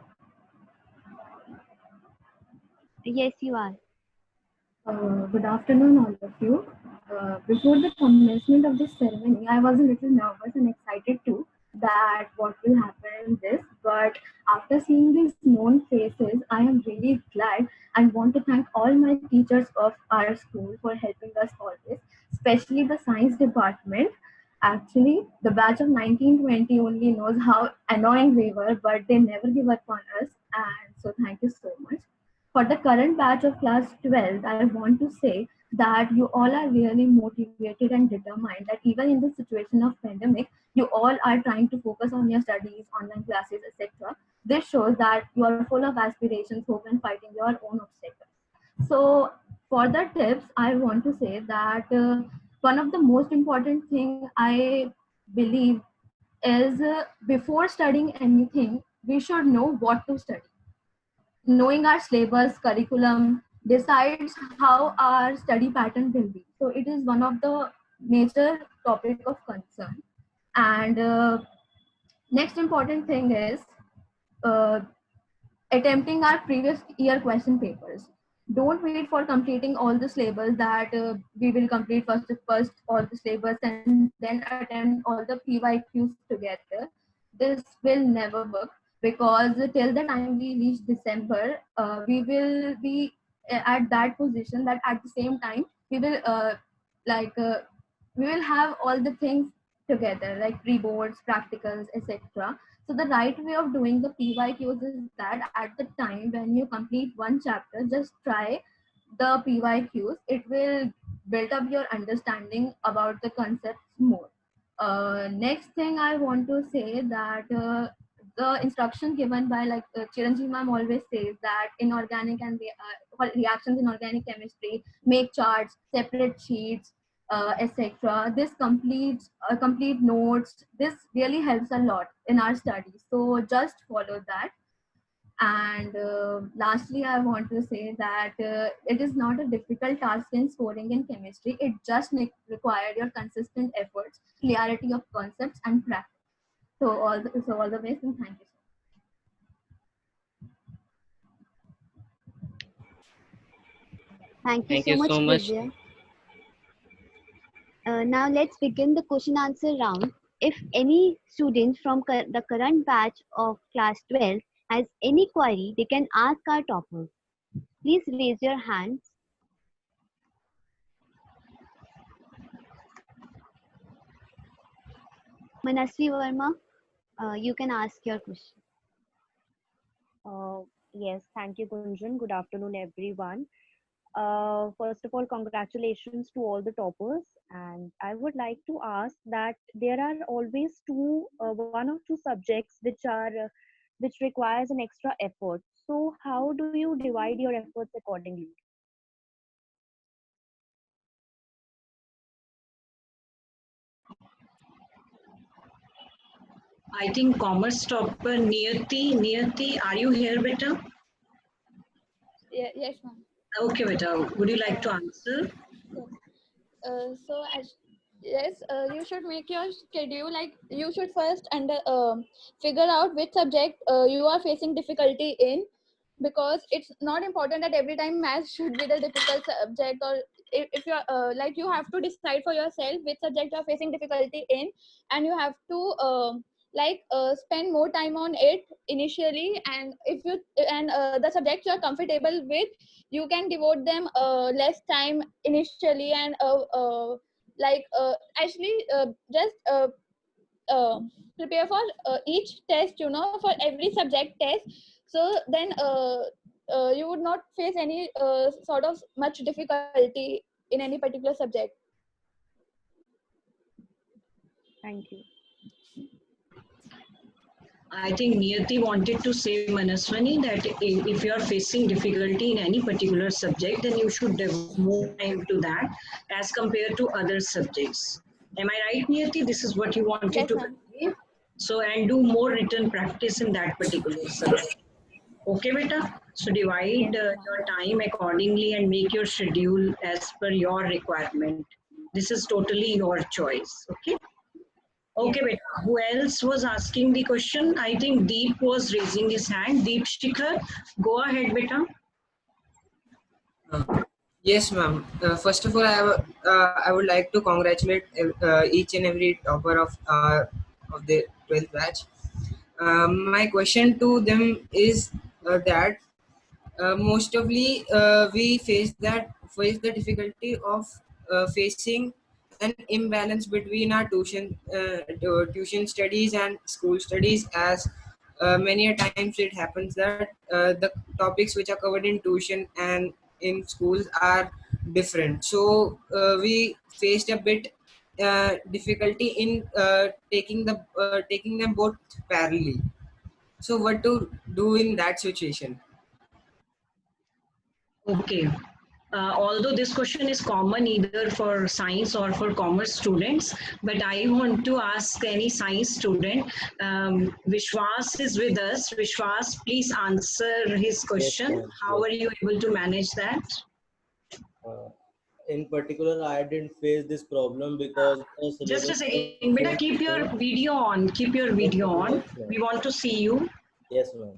Yes, you are. Good afternoon, all of you. Before the commencement of this ceremony, I was a little nervous and excited too that what will happen in this. But after seeing these known faces, I am really glad and want to thank all my teachers of our school for helping us always, especially the science department. Actually, the batch of 1920 only knows how annoying we were, but they never give up on us. And so, thank you so much. For the current batch of class 12, I want to say that you all are really motivated and determined that even in the situation of pandemic, you all are trying to focus on your studies, online classes, etc. This shows that you are full of aspirations, hope, and fighting your own obstacles. So for the tips, I want to say that one of the most important thing I believe is before studying anything, we should know what to study. Knowing our syllabus, curriculum decides how our study pattern will be. So it is one of the major topic of concern. And next important thing is uh, attempting our previous year question papers. Don't wait for completing all the syllabus that we will complete first all the syllabus and then attempt all the PYQs together. This will never work because till the time we reach December, we will be at that position that at the same time we will like we will have all the things together like pre-boards, practicals, etc. So the right way of doing the PYQs is that at the time when you complete one chapter, just try the PYQs. It will build up your understanding about the concepts more. Next thing I want to say that the instruction given by like Chiranjeev ma'am always says that inorganic and reactions in organic chemistry, make charts, separate sheets, etc. This completes complete notes. This really helps a lot in our studies. So just follow that. And lastly, I want to say that it is not a difficult task in scoring in chemistry. It just requires your consistent efforts, clarity of concepts, and practice. So all the best and thank you. Thank you Thank so you much, so much. Divya. Now let's begin the question answer round. If any student from the current batch of class 12 has any query, they can ask our toppers. Please raise your hands. Manasvi Verma, you can ask your question. Yes, thank you, Gunjan. Good afternoon, everyone. First of all, congratulations to all the toppers. And I would like to ask that there are always one or two subjects which requires an extra effort. So how do you divide your efforts accordingly? I think commerce topper Niyati, are you here, beta? Yes, ma'am. Okay, beta. Would you like to answer? Yes, you should make your schedule. Like you should first figure out which subject you are facing difficulty in, because it's not important that every time math should be the difficult subject, or if you're like you have to decide for yourself which subject you are facing difficulty in, and you have to spend more time on it initially, and if you and the subjects you are comfortable with, you can devote them less time initially, and actually just prepare for each test, for every subject test, so then you would not face any sort of much difficulty in any particular subject. Thank you. I think Niyati wanted to say, Manaswani, that if you are facing difficulty in any particular subject, then you should devote more time to that as compared to other subjects. Am I right, Niyati? This is what you wanted Yes, to ma'am. convey. So, and do more written practice in that particular subject. Okay, beta? So divide your time accordingly and make your schedule as per your requirement. This is totally your choice. Okay? Okay, beta. Who else was asking the question? I think Deep was raising his hand. Deep Shikhar, go ahead, beta. Yes, ma'am. First of all, I would like to congratulate each and every topper of the 12th batch. My question to them is that most ofly we face the difficulty of facing an imbalance between our tuition studies and school studies, as many a times it happens that the topics which are covered in tuition and in schools are different. So we faced a bit difficulty in taking them both parallelly. So what to do in that situation? Okay. Although this question is common either for science or for commerce students, but I want to ask any science student. Vishwas is with us. Vishwas, please answer his question. ma'am. How are you able to manage that? Uh, in particular, I didn't face this problem because the Just a syllabus was second. Beta, same. keep your video on. Keep your video on. ma'am. We want to see you. Yes, ma'am.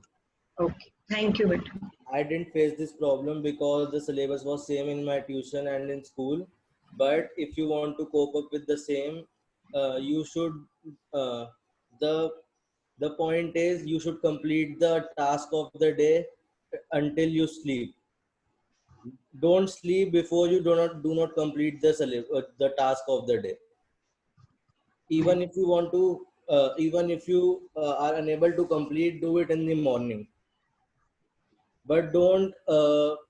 Okay. Thank you, beta. I didn't face this problem because the syllabus was same in my tuition and in school. But if you want to cope up with the same, you should. Uh, the the point is you should complete the task of the day until you sleep. Don't sleep before you do not complete the task of the day. Even if you want to, even if you are unable to complete, do it in the morning. But don't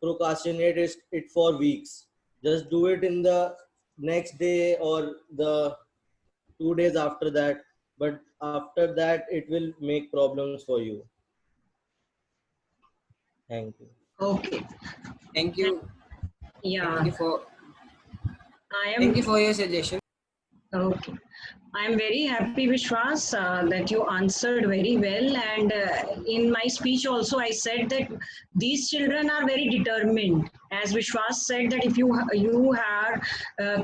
procrastinate it for weeks. Just do it in the next day or the 2 days after that. But after that, it will make problems for you. Thank you. Okay. Thank you. Yeah. Thank you for your suggestion. Okay. I'm very happy, Vishwas, that you answered very well. And in my speech also, I said that these children are very determined. As Vishwas said, that if you are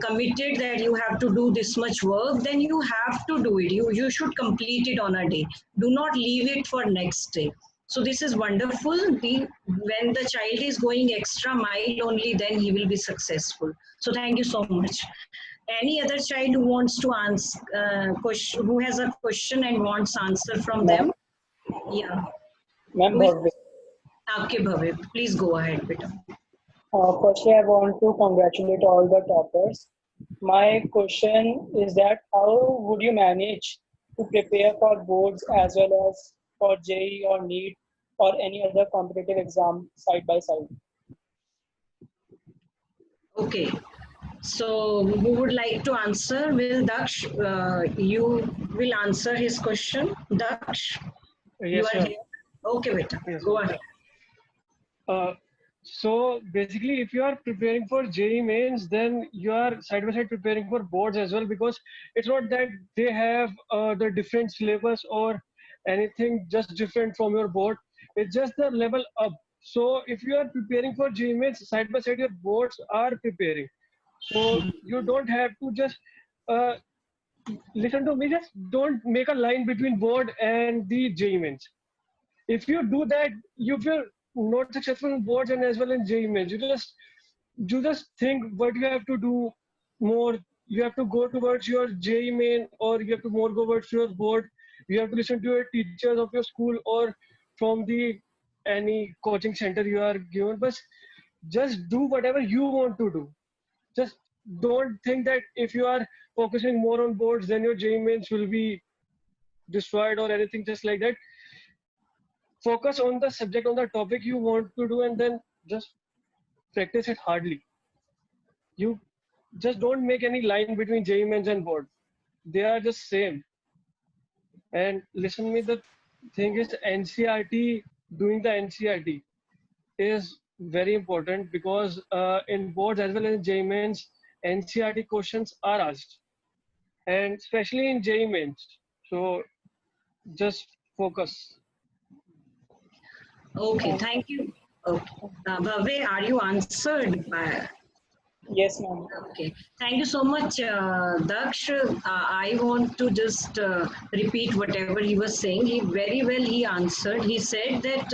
committed that you have to do this much work, then you have to do it. You should complete it on a day. Do not leave it for next day. So this is wonderful. When the child is going extra mile, only then he will be successful. So thank you so much. Any other child who wants to answer, who has a question and wants answer from them? Yeah. Ma'am, Okay, Bhavit, please go ahead, beta. Firstly, I want to congratulate all the toppers. My question is that how would you manage to prepare for boards as well as for JEE or NEET or any other competitive exam side by side? Okay. So who would like to answer? Will Daksh, you will answer his question? Daksh, you Yes, are ma'am. here. Okay, beta, Yes, go ma'am. ahead. So basically, if you are preparing for JEE mains, then you are side by side preparing for boards as well, because it's not that they have the different syllabus or anything just different from your board. It's just the level up. So if you are preparing for JEE mains, side by side your boards are preparing. So you don't have to just uh, listen to me. Just don't make a line between board and the JEE mains. If you do that, you will not successful in boards and as well in JEE mains. You just think what you have to do more. You have to go towards your JEE main, or you have to more go towards your board. You have to listen to your teachers of your school or from the any coaching center you are given. But just do whatever you want to do. Just don't think that if you are focusing more on boards, then your JEE mains will be destroyed or anything just like that. Focus on the subject, on the topic you want to do, and then just practice it hardly. You just don't make any line between JEE mains and board. They are just same. And listen me, the thing is NCRT, doing the NCRT is very important because in boards as well as JEE Mains, NCRT questions are asked, and especially in JEE Mains. So just focus. Okay, thank you. Okay. Bhavya, are you answered by? Yes, ma'am. Okay, thank you so much, Daksh. I want to just repeat whatever he was saying. He very well he answered. He said that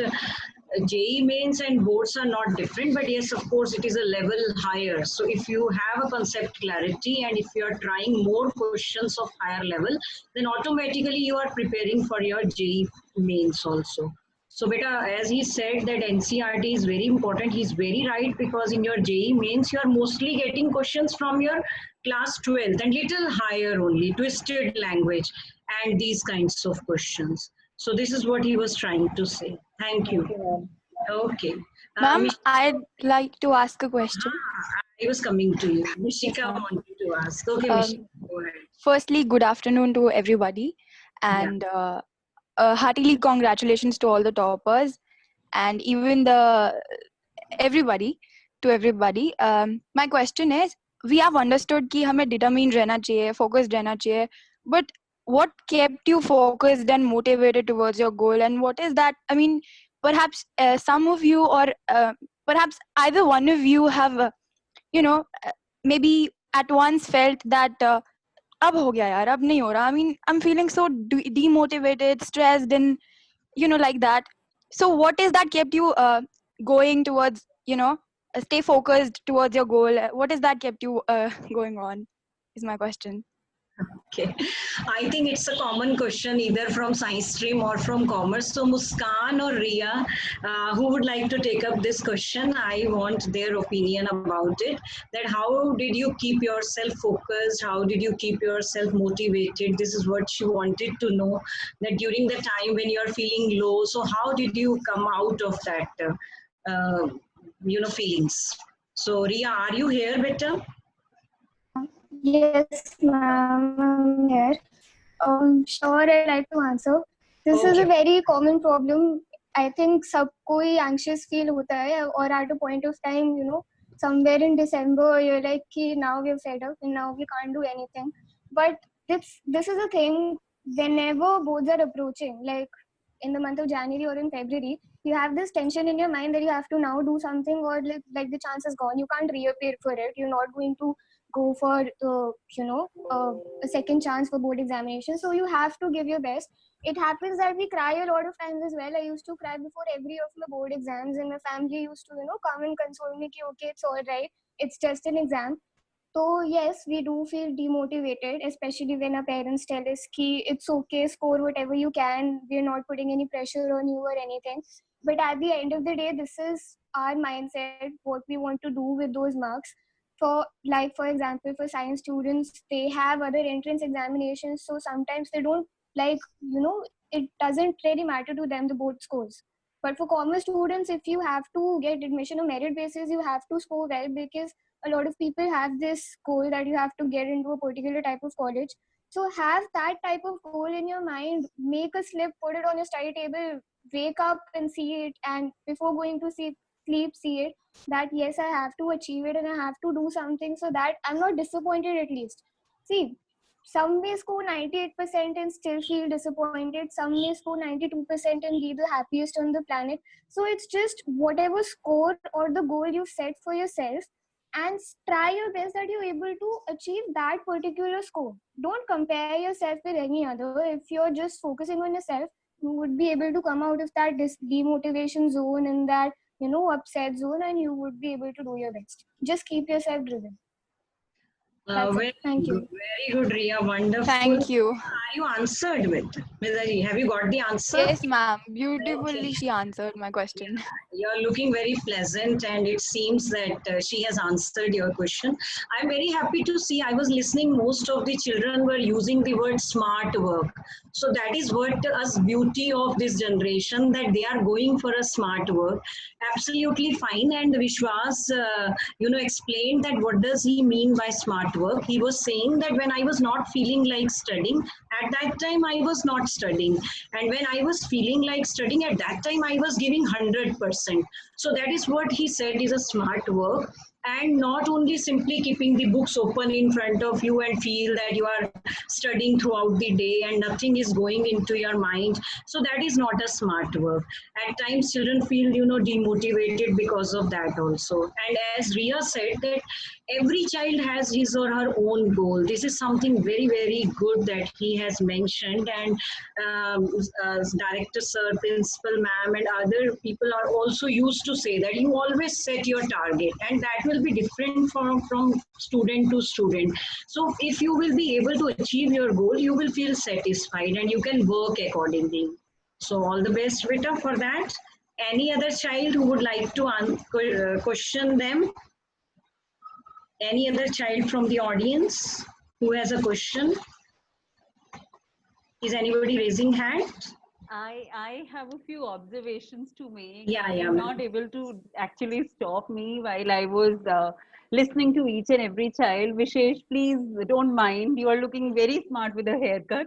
JEE mains and boards are not different, but yes, of course, it is a level higher. So if you have a concept clarity and if you are trying more questions of higher level, then automatically you are preparing for your JEE mains also. So beta, as he said that NCRT is very important, he's very right, because in your JEE mains, you are mostly getting questions from your class 12th and little higher only, twisted language and these kinds of questions. So this is what he was trying to say. Thank you. Okay. Ma'am, Mish- I'd like to ask a question. I was coming to you. Mishika wanted to ask. Okay, Mishika, go ahead. Firstly, good afternoon to everybody, and heartily congratulations to all the toppers and even the everybody to everybody. My question is, we have understood कि हमें determined रहना चाहिए, focused रहना चाहिए, but what kept you focused and motivated towards your goal, and what is that? I mean, perhaps some of you or perhaps either one of you have maybe at once felt that अब हो गया यार, अब नहीं हो रहा. I mean, I'm feeling so demotivated, stressed, and like that. So what is that kept you going towards, stay focused towards your goal? What is that kept you going on is my question. Okay, I think it's a common question either from science stream or from commerce. So Muskan or Ria, who would like to take up this question? I want their opinion about it. That how did you keep yourself focused? How did you keep yourself motivated? This is what she wanted to know. That during the time when you are feeling low, so how did you come out of that, feelings? So Ria, are you here, beta? Yes, ma'am, I'm here. Sure, I'd like to answer. This is a very common problem. I think सबको ही anxious feel होता है, or at a point of time, somewhere in December, you're like, कि now we're fed up and now we can't do anything. But this is a thing. Whenever boards are approaching, like in the month of January or in February, you have this tension in your mind that you have to now do something, or like the chance is gone. You can't reappear for it. You're not going to go for a second chance for board examination. So you have to give your best. It happens that we cry a lot of times as well. I used to cry before every of my board exams, and my family used to come and console me, okay, it's all right, it's just an exam. So yes, we do feel demotivated, especially when our parents tell us ki it's okay, score whatever you can, we're not putting any pressure on you or anything. But at the end of the day, this is our mindset, what we want to do with those marks. For example, for science students, they have other entrance examinations, so sometimes they don't it doesn't really matter to them the board scores. But for commerce students, if you have to get admission on merit basis, you have to score well, because a lot of people have this goal that you have to get into a particular type of college. So have that type of goal in your mind, make a slip, put it on your study table, wake up and see it, and before going to sleep, see it, that yes, I have to achieve it and I have to do something so that I'm not disappointed at least. See, some may score 98% and still feel disappointed. Some may score 92% and be the happiest on the planet. So it's just whatever score or the goal you set for yourself, and try your best that you're able to achieve that particular score. Don't compare yourself with any other. If you're just focusing on yourself, you would be able to come out of that demotivation zone and that upset zone, and you would be able to do your best. Just keep yourself driven. That's it. Thank you. Very good, Ria. Wonderful. Thank you. Are you answered with? Mizaji, have you got the answer? Yes, ma'am. Beautifully, she answered my question. You're looking very pleasant, and it seems that she has answered your question. I'm very happy to see. I was listening, most of the children were using the word smart work. So that is what us beauty of this generation, that they are going for a smart work. Absolutely fine. And Vishwas, explained that what does he mean by smart work. He was saying that when I was not feeling like studying, at that time I was not studying. And when I was feeling like studying, at that time I was giving 100%. So that is what he said is a smart work. And not only simply keeping the books open in front of you and feel that you are studying throughout the day and nothing is going into your mind. So that is not a smart work. At times children feel, demotivated because of that also. And as Ria said, that every child has his or her own goal. This is something very, very good that he has mentioned. And director sir, principal ma'am, and other people are also used to say that you always set your target, and that will be different from student to student. So if you will be able to achieve your goal, you will feel satisfied and you can work accordingly. So all the best, Vita, for that. Any other child who would like to question them? Any other child from the audience who has a question? Is anybody raising hand? I have a few observations to make. Yeah, You're not able to actually stop me while I was listening to each and every child. Vishesh, please don't mind. You are looking very smart with a haircut.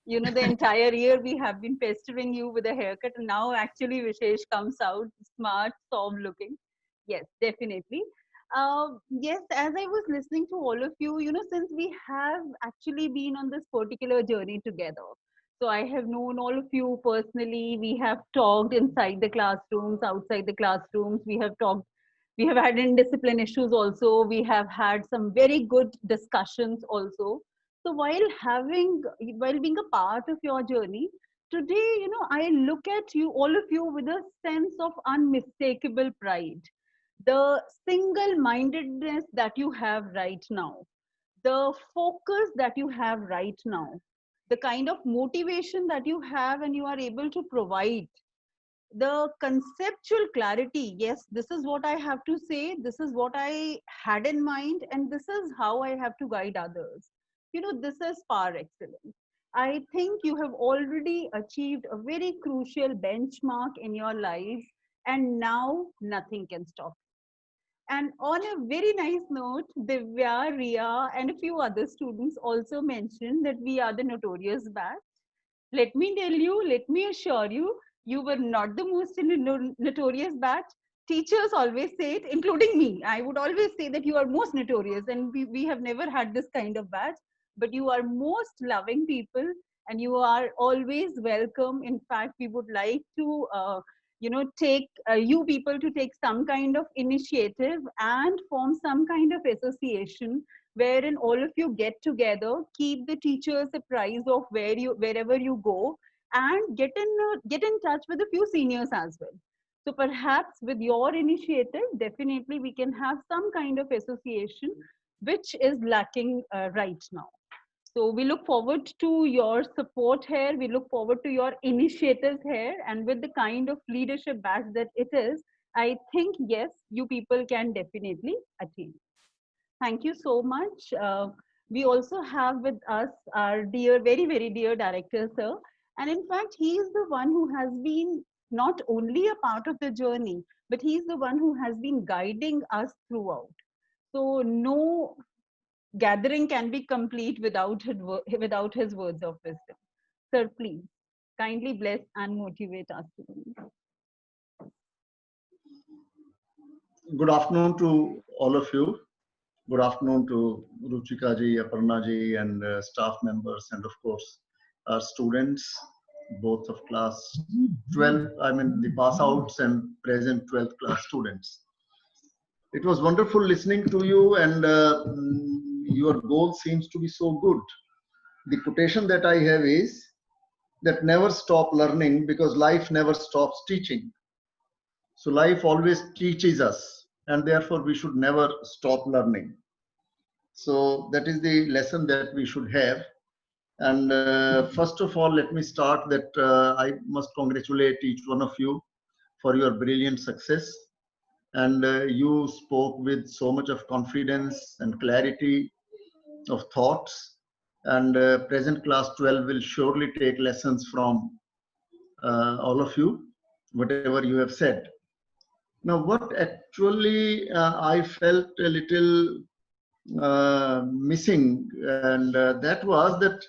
The entire year we have been pestering you with a haircut, and now actually Vishesh comes out smart, soft looking. Yes, definitely. Yes, as I was listening to all of you, since we have actually been on this particular journey together. So I have known all of you personally. We have talked inside the classrooms, outside the classrooms. We have talked, we have had indiscipline issues also. We have had some very good discussions also. So while being a part of your journey, today, I look at you, all of you, with a sense of unmistakable pride. The single-mindedness that you have right now, the focus that you have right now, the kind of motivation that you have and you are able to provide, the conceptual clarity. Yes, this is what I have to say, this is what I had in mind, and this is how I have to guide others. This is par excellence. I think you have already achieved a very crucial benchmark in your life, and now nothing can stop. And on a very nice note, Divya, Ria, and a few other students also mentioned that we are the notorious batch. Let me tell you, let me assure you, you were not the most notorious batch. Teachers always say it, including me. I would always say that you are most notorious, and we have never had this kind of batch. But you are most loving people, and you are always welcome. In fact, we would like to take you people to take some kind of initiative and form some kind of association wherein all of you get together, keep the teachers apprised of wherever you go, and get in touch with a few seniors as well. So perhaps with your initiative, definitely we can have some kind of association which is lacking right now. So we look forward to your support here. We look forward to your initiatives here. And with the kind of leadership badge that it is, I think, yes, you people can definitely achieve. Thank you so much. We also have with us our dear, very, very dear director, sir. And in fact, he is the one who has been not only a part of the journey, but he's the one who has been guiding us throughout. So no gathering can be complete without his words of wisdom. Sir, please kindly bless and motivate us. Good afternoon to all of you. Good afternoon to Ruchika ji, Aparna ji, and staff members, and of course our students, both of class 12, the pass outs and present 12th class students. It was wonderful listening to you, and your goal seems to be so good. The quotation that I have is that never stop learning, because life never stops teaching. So life always teaches us, and therefore we should never stop learning. So that is the lesson that we should have. And first of all, let me start that I must congratulate each one of you for your brilliant success. And you spoke with so much of confidence and clarity of thoughts. And present class 12 will surely take lessons from all of you, whatever you have said. Now, what actually I felt a little missing, and that was that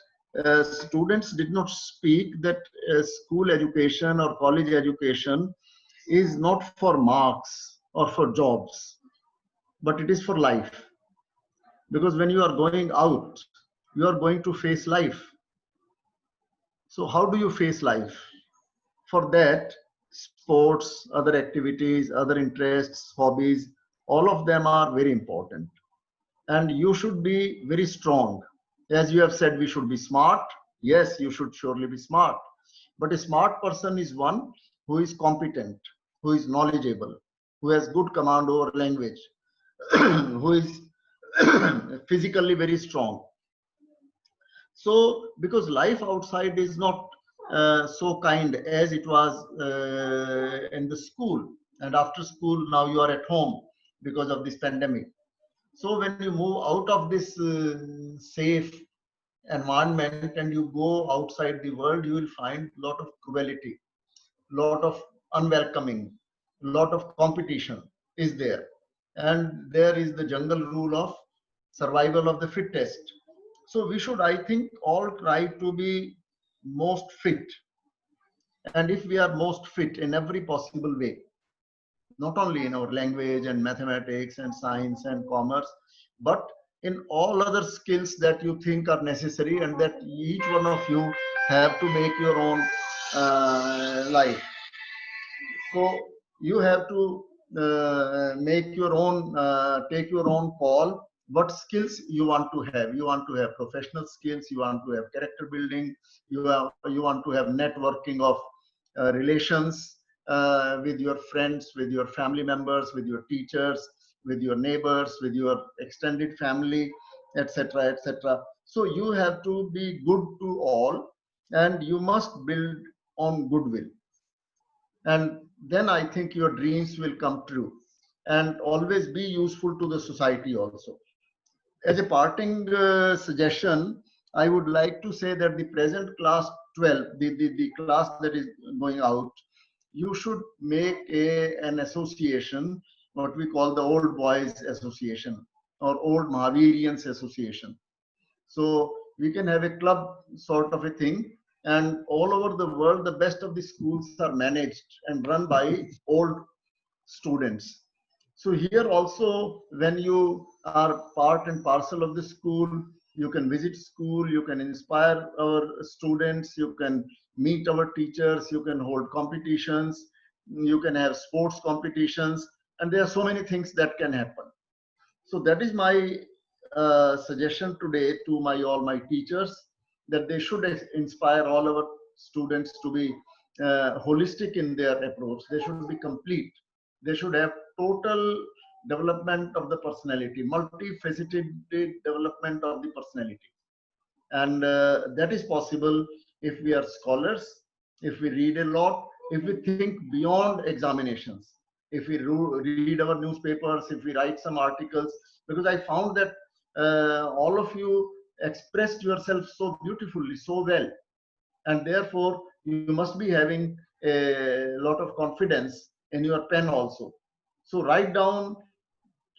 students did not speak that school education or college education is not for marks or for jobs, but it is for life. Because when you are going out, you are going to face life. So how do you face life? For that, sports, other activities, other interests, hobbies, all of them are very important. And you should be very strong. As you have said, we should be smart. Yes, you should surely be smart. But a smart person is one who is competent, who is knowledgeable, who has good command over language, who is physically very strong. So, because life outside is not so kind as it was in the school, and after school, now you are at home because of this pandemic. So, when you move out of this safe environment and you go outside the world, you will find a lot of cruelty, lot of unwelcoming, lot of competition is there. And there is the jungle rule of survival of the fittest. So we should, I think, all try to be most fit. And if we are most fit in every possible way, not only in our language and mathematics and science and commerce, but in all other skills that you think are necessary and that each one of you have to make your own life. So you have to make your own, take your own call. What skills you want to have? You want to have professional skills. You want to have character building. You want to have networking of relations with your friends, with your family members, with your teachers, with your neighbors, with your extended family, etc., etc. So you have to be good to all, and you must build on goodwill. And then I think your dreams will come true, and always be useful to the society also. As a parting suggestion, I would like to say that the present class 12, the class that is going out, you should make an association, what we call the Old Boys Association or Old Mahavirians Association. So we can have a club sort of a thing, and all over the world, the best of the schools are managed and run by old students. So here also, when you are part and parcel of the school, you can visit school, you can inspire our students, you can meet our teachers, you can hold competitions, you can have sports competitions, and there are so many things that can happen. So that is my suggestion today to all my teachers, that they should inspire all our students to be holistic in their approach. They should be complete. They should have total development of the personality, multifaceted development of the personality. And that is possible if we are scholars, if we read a lot, if we think beyond examinations, if we read our newspapers, if we write some articles. Because I found that all of you expressed yourself so beautifully, so well, and therefore you must be having a lot of confidence in your pen also. So write down,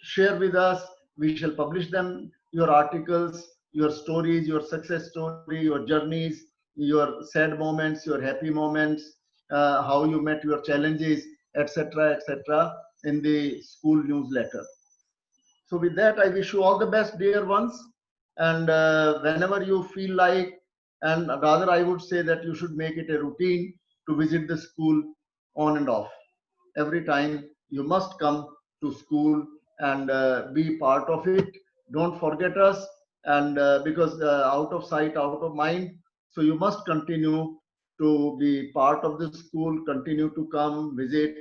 share with us. We shall publish them, your articles, your stories, your success story, your journeys, your sad moments, your happy moments, how you met your challenges, etc., etc., in the school newsletter. So with that, I wish you all the best, dear ones. And whenever you feel like, and rather I would say that you should make it a routine to visit the school on and off. Every time you must come to school and be part of it. Don't forget us, and because out of sight, out of mind. So you must continue to be part of the school, continue to come, visit,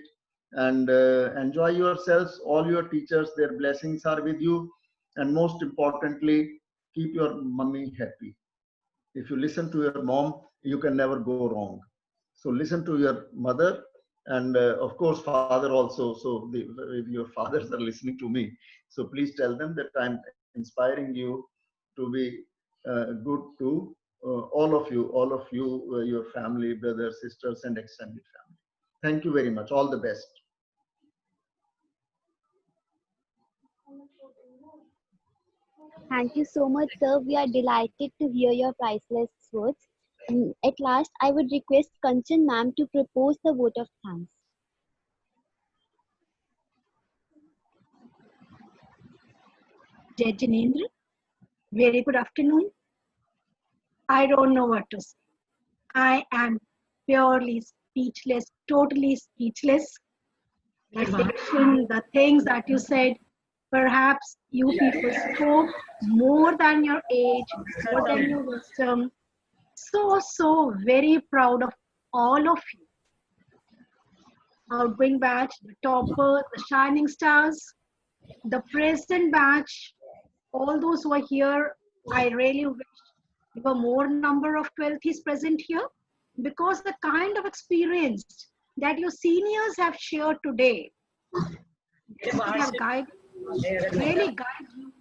and enjoy yourselves. All your teachers, their blessings are with you. And most importantly, keep your mummy happy. If you listen to your mom, you can never go wrong. So listen to your mother, and of course father also. So if your fathers are listening to me, so please tell them that I'm inspiring you to be good to all of you, your family, brothers, sisters, and extended family. Thank you very much. All the best. Thank you so much, sir. We are delighted to hear your priceless words. At last, I would request Kanchan ma'am to propose the vote of thanks. Jai Jinendra, very good afternoon. I don't know what to say. I am purely speechless, totally speechless. The section, the things that you said, perhaps you people spoke more than your age, more than your wisdom. So very proud of all of you. Outgoing batch, the toppers, the shining stars, the present batch, all those who are here, I really wish there were more number of 12th present here, because the kind of experience that your seniors have shared today have guided, really guide you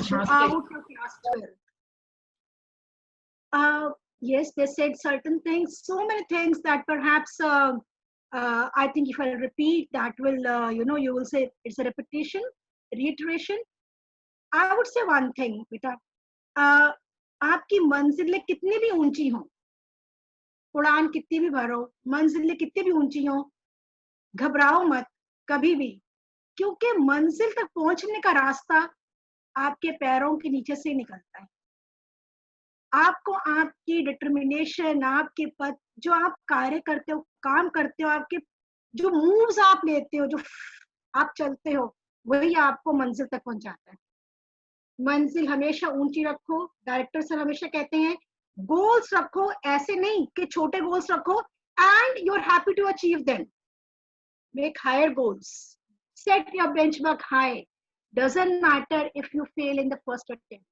throughout your class 12. Yes, they said certain things, so many things that perhaps I think if I repeat, that will, you will say it's a repetition, reiteration. I would say one thing, beta. आपकी मंजिलें कितनी भी ऊंची हों, उड़ान कितनी भी भरो, मंजिलें कितनी भी ऊंची हों, घबराओ मत कभी भी, क्योंकि मंजिल तक पहुंचने का रास्ता आपके पैरों के नीचे से निकलता है. आपको आपकी डिटर्मिनेशन, आपके पद, जो आप कार्य करते हो, काम करते हो, आपके जो मूव्स आप लेते हो, जो आप चलते हो, वही आपको मंजिल तक पहुंचाता है. मंजिल हमेशा ऊंची रखो. डायरेक्टर सर हमेशा कहते हैं गोल्स रखो, ऐसे नहीं कि छोटे गोल्स रखो and you are happy to achieve them. Make higher goals, set your benchmark high. Doesn't matter if you fail in the first attempt.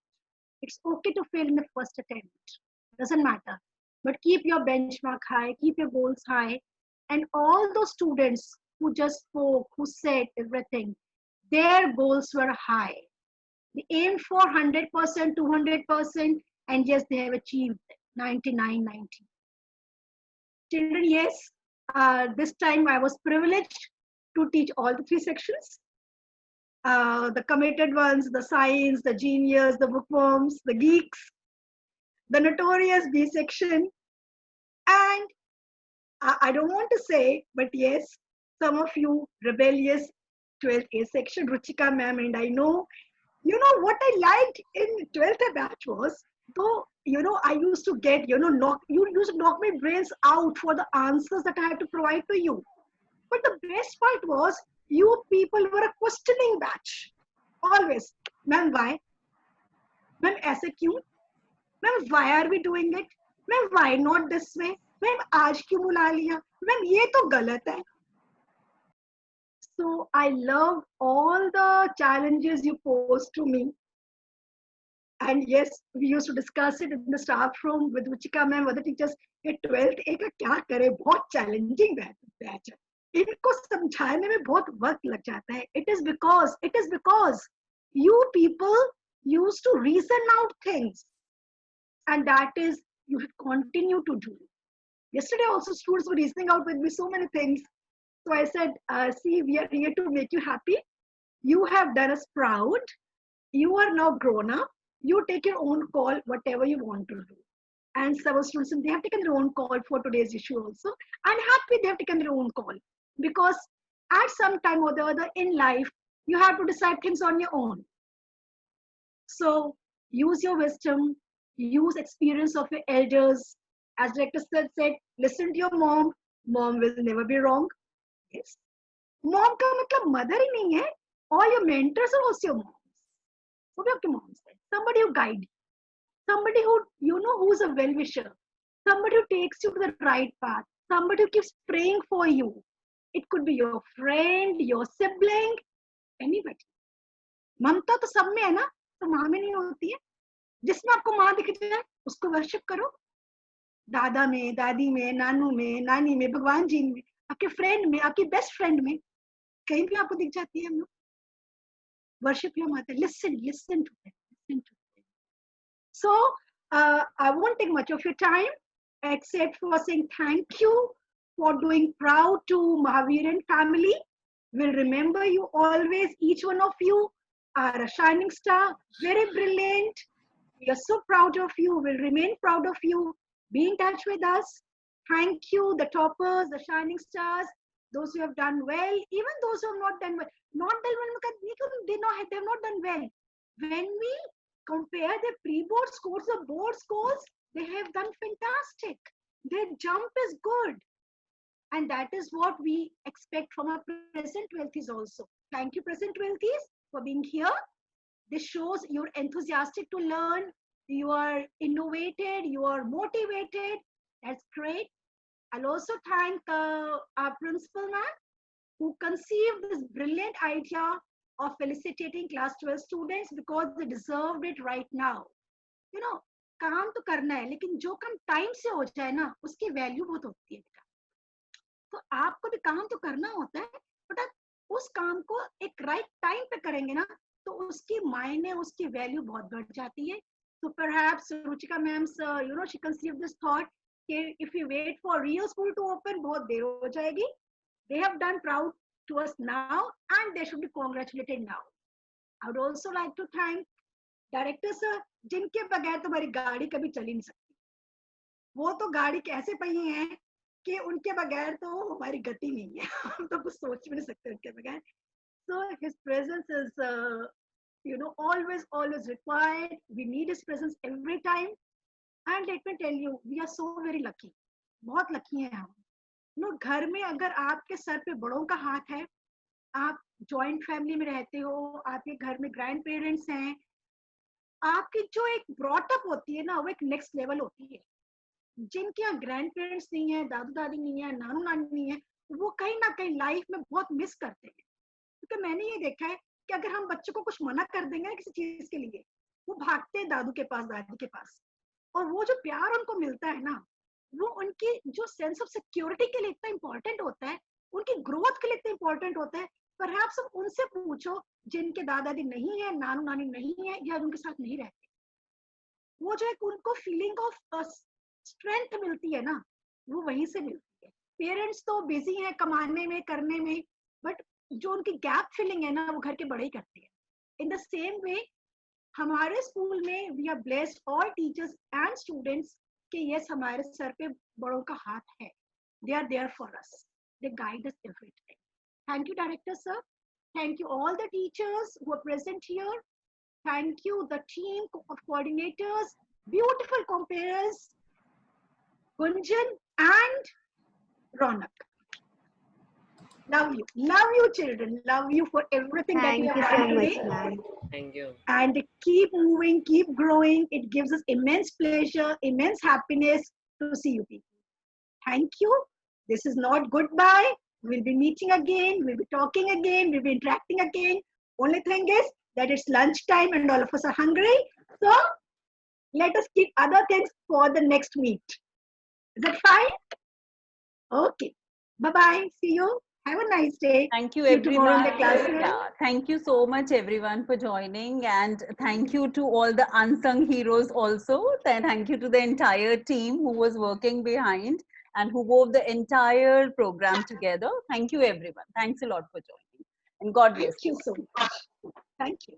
It's okay to fail in the first attempt. Doesn't matter. But keep your benchmark high, keep your goals high. And all those students who just spoke, who said everything, their goals were high. They aimed for 100%, 200%, and yes, they have achieved 99, 90. Children, yes, this time I was privileged to teach all the 3 sections. The committed ones, the science, the genius, the bookworms, the geeks, the notorious B section. And I don't want to say, but yes, some of you rebellious 12th A section, Ruchika ma'am, and I know, what I liked in 12th batch was, though, I used to get, you used to knock my brains out for the answers that I had to provide to you. But the best part was, you people were a questioning batch. Always. Ma'am, why? Ma'am, aise kyun? Ma'am, why are we doing it? Ma'am, why not this way? Ma'am, aaj kyun bula liya? Ma'am, ye to galat hai. So I love all the challenges you posed to me. And yes, we used to discuss it in the staff room with Ruchika ma'am, other teachers. ये 12th A का क्या करे, बहुत challenging batch है. इनको समझाने में बहुत वक्त लग जाता है. It is because you people used to reason out things, and that is you continue to do. Yesterday also students were reasoning out with me so many things. So I said, see, we are here to make you happy. You have done us proud. You are now grown up. You take your own call, whatever you want to do. And some students, they have taken their own call for today's issue also. I'm happy they have taken their own call, because at some time or the other in life, you have to decide things on your own. So use your wisdom, use experience of your elders. As Director said, listen to your mom. Mom will never be wrong. Yes. Mom का मतलब mother ही नहीं है. All your mentors are also your moms. What are your moms? Somebody who guides you. Somebody who, who's a well-wisher. Somebody who takes you to the right path. Somebody who keeps praying for you. It could be your friend, your sibling, anybody. ममता तो सब में है ना, तो माँ में नहीं होती है. जिसमें आपको माँ दिख जाए, उसको वर्शिप करो. दादा में, दादी में, नानू में, नानी में, भगवान जी में, आपके फ्रेंड में, आपकी बेस्ट फ्रेंड में, कहीं भी आपको दिख जाती है हम लोग. Worship your mother. Listen to them. So I won't take much of your time, except for saying thank you for doing proud to Mahavirian family. We'll remember you always, each one of you. are a shining star, very brilliant. We are so proud of you. We'll remain proud of you. Be in touch with us. Thank you, the toppers, the shining stars, those who have done well, even those who have not done well. Not done well, they have not done well. When we compare their pre-board scores or board scores, they have done fantastic. Their jump is good. And that is what we expect from our present 12th also. Thank you, present 12th, for being here. This shows you're enthusiastic to learn, you are innovated, you are motivated. That's great. I'll also thank our principal ma'am who conceived this brilliant idea of felicitating class 12 students because they deserved it right now. You know, काम तो करना है, लेकिन जो काम time से हो जाए ना, उसकी वैल्यू बहुत होती है बेटा. तो आपको भी काम तो करना होता है, बट आप उस काम को एक राइट टाइम पे करेंगे ना, तो उसकी मायने, उसकी वैल्यू बहुत बढ़ जाती है. So perhaps Ruchika ma'am's, she conceived this thought, if we wait for real school to open, बहुत देर हो जाएगी. They have done proud to us now, and they should be congratulated now. I would also like to thank director sir, जिनके बगैर तो हमारी गाड़ी कभी चल ही नहीं सकती. वो तो गाड़ी कैसे पहिए हैं कि उनके बगैर तो हमारी गति नहीं है. हम तो कुछ सोच भी नहीं सकते उनके बगैर. So his presence is, always required. We need his presence every time. And let me tell you, we are so very lucky. बहुत लकी हैं हम. घर में अगर आपके सर पे बड़ों का हाथ है, आप जॉइंट फैमिली में रहते हो, आपके घर में ग्रैंड पेरेंट्स हैं, आपकी जो एक ब्रॉटअप होती है ना, वो एक नेक्स्ट लेवल होती है. जिनके यहाँ ग्रैंड पेरेंट्स नहीं है, दादू दादी नहीं है, नानू नानी नहीं है, वो कहीं ना कहीं लाइफ में बहुत मिस करते हैं. क्योंकि मैंने ये देखा है कि अगर हम बच्चों को कुछ मना कर देंगे ना किसी चीज के लिए, वो भागते हैं दादू के पास, दादी के पास. और वो जो प्यार उनको मिलता है ना, वो उनकी जो सेंस ऑफ सिक्योरिटी के लिए इतना इंपॉर्टेंट होता है, उनकी ग्रोथ के लिए इतना इंपॉर्टेंट होता है. परहैप्स अब उनसे पूछो जिनके दादा दादी नहीं है, नानू नानी नहीं है, या उनके साथ नहीं रहते, वो जो एक उनको फीलिंग ऑफ स्ट्रेंथ मिलती है ना, वो वहीं से मिलती है. पेरेंट्स तो बिजी हैं कमाने में, करने में, बट जो उनकी गैप फिलिंग है ना, वो घर के बड़े ही करते हैं. इन द सेम वे हमारे स्कूल में we are blessed all teachers and students कि यस, हमारे सर पे बड़ों का हाथ है. They are there for us, they guide us every time. Thank you, Director Sir. Thank you all the teachers who are present here. Thank you the team of coordinators, beautiful comparers, Gunjan and Ronak. Love you children, love you for everything that you have done today. ma'am. Thank you. And keep moving, keep growing. It gives us immense pleasure, immense happiness to see you people. Thank you. This is not goodbye. We'll be meeting again, we'll be talking again, we'll be interacting again. Only thing is that it's lunchtime and all of us are hungry. So let us keep other things for the next meet. Is that fine? Okay. Bye-bye. See you. Have a nice day. Thank you, See you tomorrow in everyone. the classroom. Yeah, thank you so much, everyone, for joining, and thank you to all the unsung heroes also. Thank you to the entire team who was working behind and who wove the entire program together. Thank you, everyone. Thanks a lot for joining, and God bless you so much. Thank you.